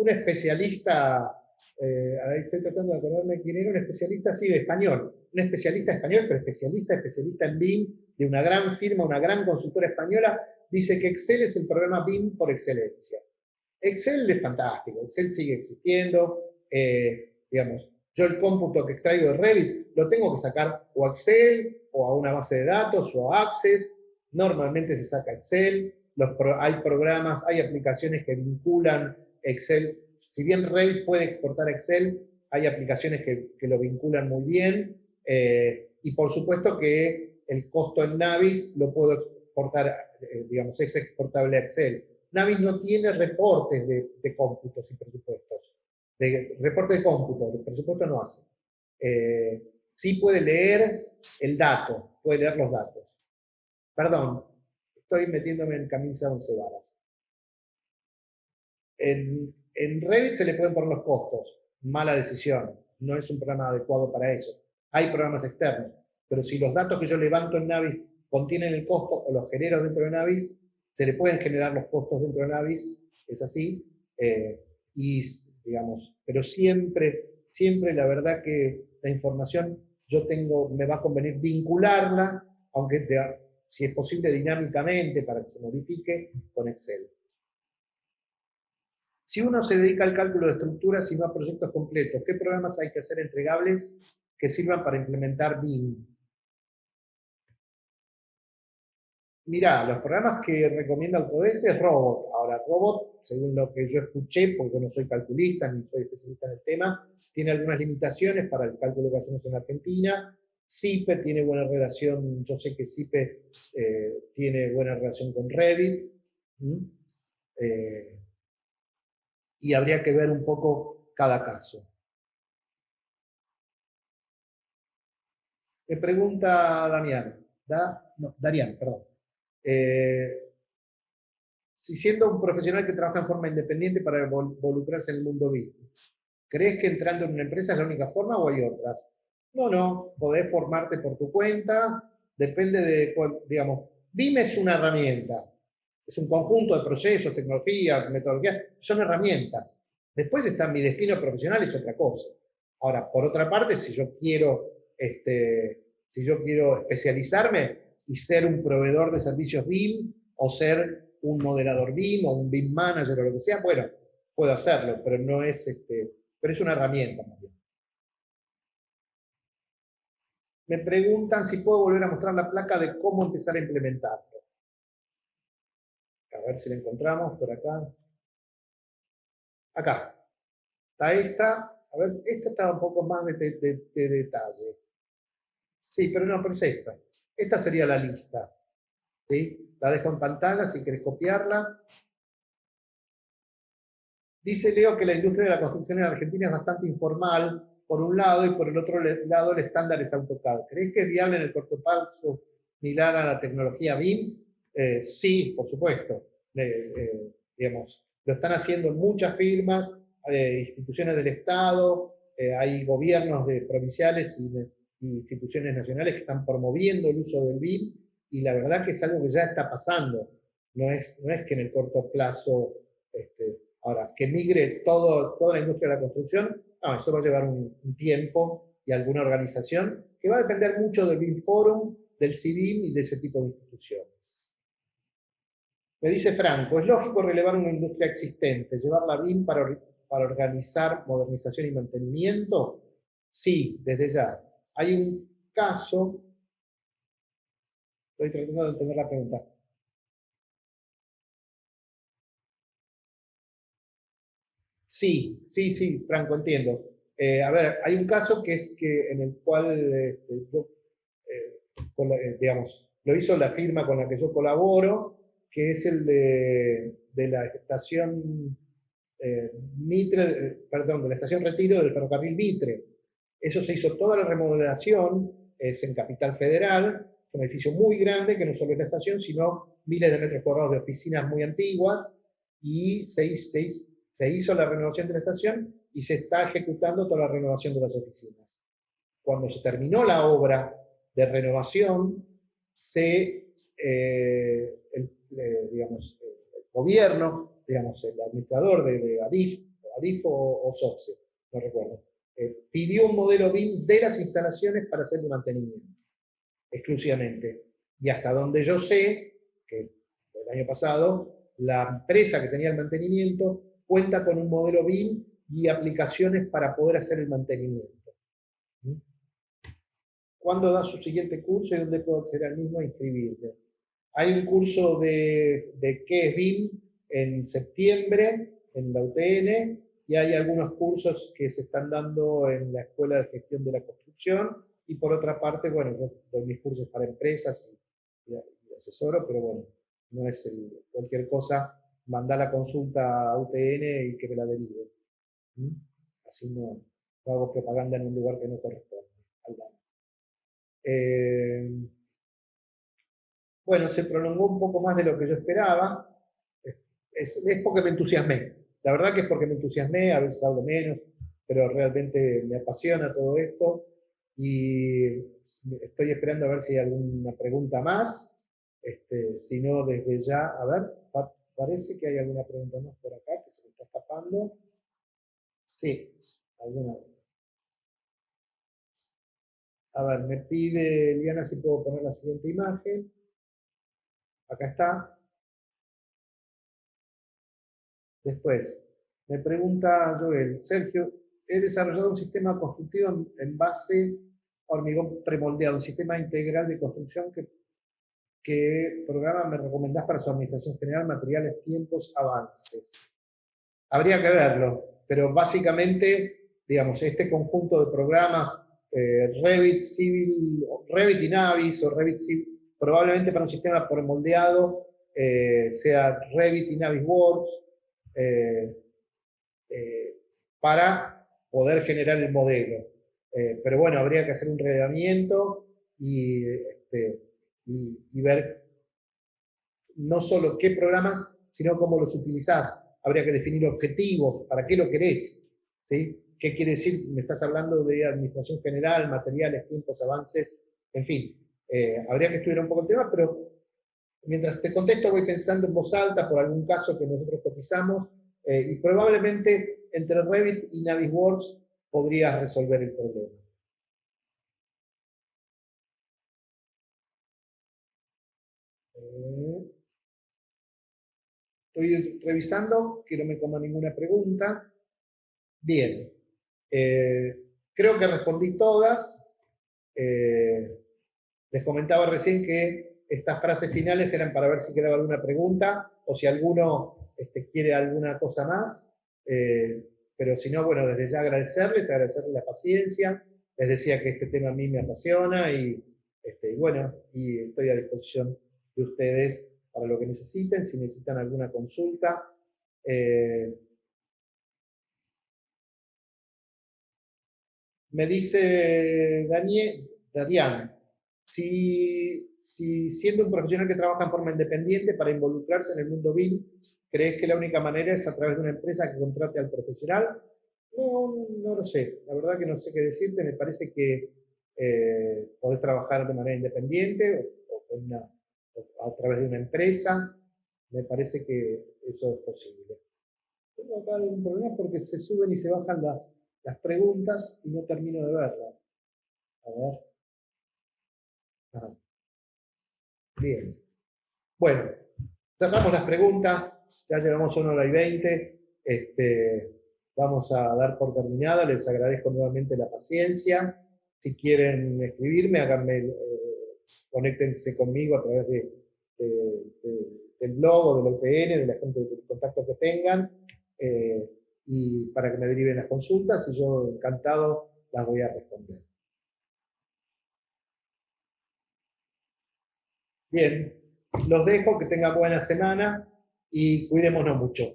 especialista, estoy tratando de acordarme quién era, un especialista, sí, de español. Un especialista español, pero especialista en BIM, de una gran firma, una gran consultora española, dice que Excel es el programa BIM por excelencia. Excel es fantástico, Excel sigue existiendo, digamos, yo el cómputo que extraigo de Revit lo tengo que sacar o a Excel, o a una base de datos, o a Access, normalmente se saca Excel, hay programas, hay aplicaciones que vinculan Excel, si bien Revit puede exportar Excel, hay aplicaciones que lo vinculan muy bien, y por supuesto que el costo en Navis lo puedo exportar, digamos, es exportable a Excel. Navis no tiene reportes de cómputos y presupuestos. Reporte de cómputo, de presupuesto no hace. Sí puede leer el dato, puede leer los datos. Perdón, estoy metiéndome en camisa 11 varas. En Revit se le pueden poner los costos. Mala decisión. No es un programa adecuado para eso. Hay programas externos. Pero si los datos que yo levanto en Navis contienen el costo o los genero dentro de Navis, se le pueden generar los costos dentro de Navis, es así. Y digamos, pero siempre la verdad que la información me va a convenir vincularla, aunque si es posible dinámicamente para que se modifique con Excel. Si uno se dedica al cálculo de estructuras y no a proyectos completos, ¿qué programas hay que hacer entregables que sirvan para implementar BIM? Mirá, los programas que recomienda Autodesk es Robot. Ahora, Robot, según lo que yo escuché, porque yo no soy calculista ni soy especialista en el tema, tiene algunas limitaciones para el cálculo que hacemos en Argentina. CIPE tiene buena relación, yo sé que CIPE tiene buena relación con Revit. Y habría que ver un poco cada caso. Me pregunta Darían, perdón. Si siendo un profesional que trabaja en forma independiente para involucrarse en el mundo BIM, ¿crees que entrando en una empresa es la única forma o hay otras? No, podés formarte por tu cuenta, depende de cuál, digamos, BIM es una herramienta, es un conjunto de procesos, tecnologías, metodologías, son herramientas. Después está mi destino profesional, es otra cosa. Ahora, por otra parte, si yo quiero especializarme y ser un proveedor de servicios BIM, o ser un modelador BIM, o un BIM manager, o lo que sea, bueno, puedo hacerlo, pero no es, pero es una herramienta más bien. Me preguntan si puedo volver a mostrar la placa de cómo empezar a implementarlo. A ver si la encontramos por acá. Acá. Está esta. A ver, esta está un poco más de detalle. Sí, pero es esta. Esta sería la lista. ¿Sí? La dejo en pantalla si querés copiarla. Dice Leo que la industria de la construcción en Argentina es bastante informal, por un lado, y por el otro lado el estándar es AutoCAD. ¿Crees que es viable en el corto plazo mirar a la tecnología BIM? Sí, por supuesto. Digamos, lo están haciendo muchas firmas, instituciones del Estado, hay gobiernos provinciales y instituciones nacionales que están promoviendo el uso del BIM, y la verdad que es algo que ya está pasando. No es que en el corto plazo... Ahora, que migre toda la industria de la construcción, no, eso va a llevar un tiempo y alguna organización que va a depender mucho del BIM Forum, del CIBIM y de ese tipo de instituciones. Me dice Franco, ¿es lógico relevar una industria existente, llevarla a BIM para para organizar modernización y mantenimiento? Sí, desde ya. Hay un caso, estoy tratando de entender la pregunta. Sí, sí, sí, Franco, entiendo. A ver, hay un caso que es que en el cual yo, digamos, lo hizo la firma con la que yo colaboro, que es el de la estación Mitre, perdón, de la estación Retiro del ferrocarril Mitre. Eso se hizo toda la remodelación, es en Capital Federal, es un edificio muy grande que no solo es la estación, sino miles de metros cuadrados de oficinas muy antiguas, y se hizo la renovación de la estación y se está ejecutando toda la renovación de las oficinas. Cuando se terminó la obra de renovación, digamos, el gobierno, digamos, el administrador de Adif o SOCSE, no recuerdo, pidió un modelo BIM de las instalaciones para hacer el mantenimiento, exclusivamente. Y hasta donde yo sé, que el año pasado, la empresa que tenía el mantenimiento cuenta con un modelo BIM y aplicaciones para poder hacer el mantenimiento. ¿Cuándo da su siguiente curso y dónde puedo acceder al mismo e inscribirme? Hay un curso de qué es BIM en septiembre en la UTN, y hay algunos cursos que se están dando en la Escuela de Gestión de la Construcción, y por otra parte, bueno, yo doy mis cursos para empresas y asesoro, pero bueno, no es cualquier cosa, mandar la consulta a UTN y que me la derive. Así no hago propaganda en un lugar que no corresponde. Bueno, se prolongó un poco más de lo que yo esperaba. Es porque me entusiasmé. La verdad que es porque me entusiasmé, a veces hablo menos, pero realmente me apasiona todo esto. Y estoy esperando a ver si hay alguna pregunta más. Si no, desde ya, a ver, parece que hay alguna pregunta más por acá que se me está escapando. Sí, alguna. A ver, me pide Liana si puedo poner la siguiente imagen. Acá está. Después, me pregunta Joel, Sergio, he desarrollado un sistema constructivo en base a hormigón premoldeado, un sistema integral de construcción que programa me recomendás para su administración general, materiales, tiempos, avances. Habría que verlo, pero básicamente, digamos, este conjunto de programas, Revit, Civil, Revit y Navis o Revit Civil, probablemente para un sistema premoldeado sea Revit y Navisworks, para poder generar el modelo. Pero bueno, habría que hacer un relevamiento y ver no solo qué programas, sino cómo los utilizás. Habría que definir objetivos, para qué lo querés, ¿sí? ¿Qué quiere decir? Me estás hablando de administración general, materiales, tiempos, avances, en fin. Habría que estudiar un poco el tema, pero mientras te contesto voy pensando en voz alta por algún caso que nosotros cotizamos, y probablemente entre Revit y Navisworks podrías resolver el problema. Estoy revisando, que no me coma ninguna pregunta. Bien. Creo que respondí todas. Les comentaba recién que estas frases finales eran para ver si quedaba alguna pregunta o si alguno quiere alguna cosa más. Pero si no, bueno, desde ya agradecerles la paciencia. Les decía que este tema a mí me apasiona y bueno, y estoy a disposición de ustedes para lo que necesiten, si necesitan alguna consulta. Me dice Darian, si siendo un profesional que trabaja en forma independiente para involucrarse en el mundo BIM, ¿crees que la única manera es a través de una empresa que contrate al profesional? No lo sé, la verdad que no sé qué decirte, me parece que podés trabajar de manera independiente o a través de una empresa, me parece que eso es posible. Tengo acá un problema porque se suben y se bajan las preguntas y no termino de verlas. A ver. Ajá. Bien. Bueno, cerramos las preguntas, ya llevamos 1 hora y 20. vamos a dar por terminada. Les agradezco nuevamente la paciencia. Si quieren escribirme, háganme, conéctense conmigo a través del blog o del OTN, de la gente de contacto que tengan, y para que me deriven las consultas, y yo encantado las voy a responder. Bien, los dejo, que tengan buena semana y cuidémonos mucho.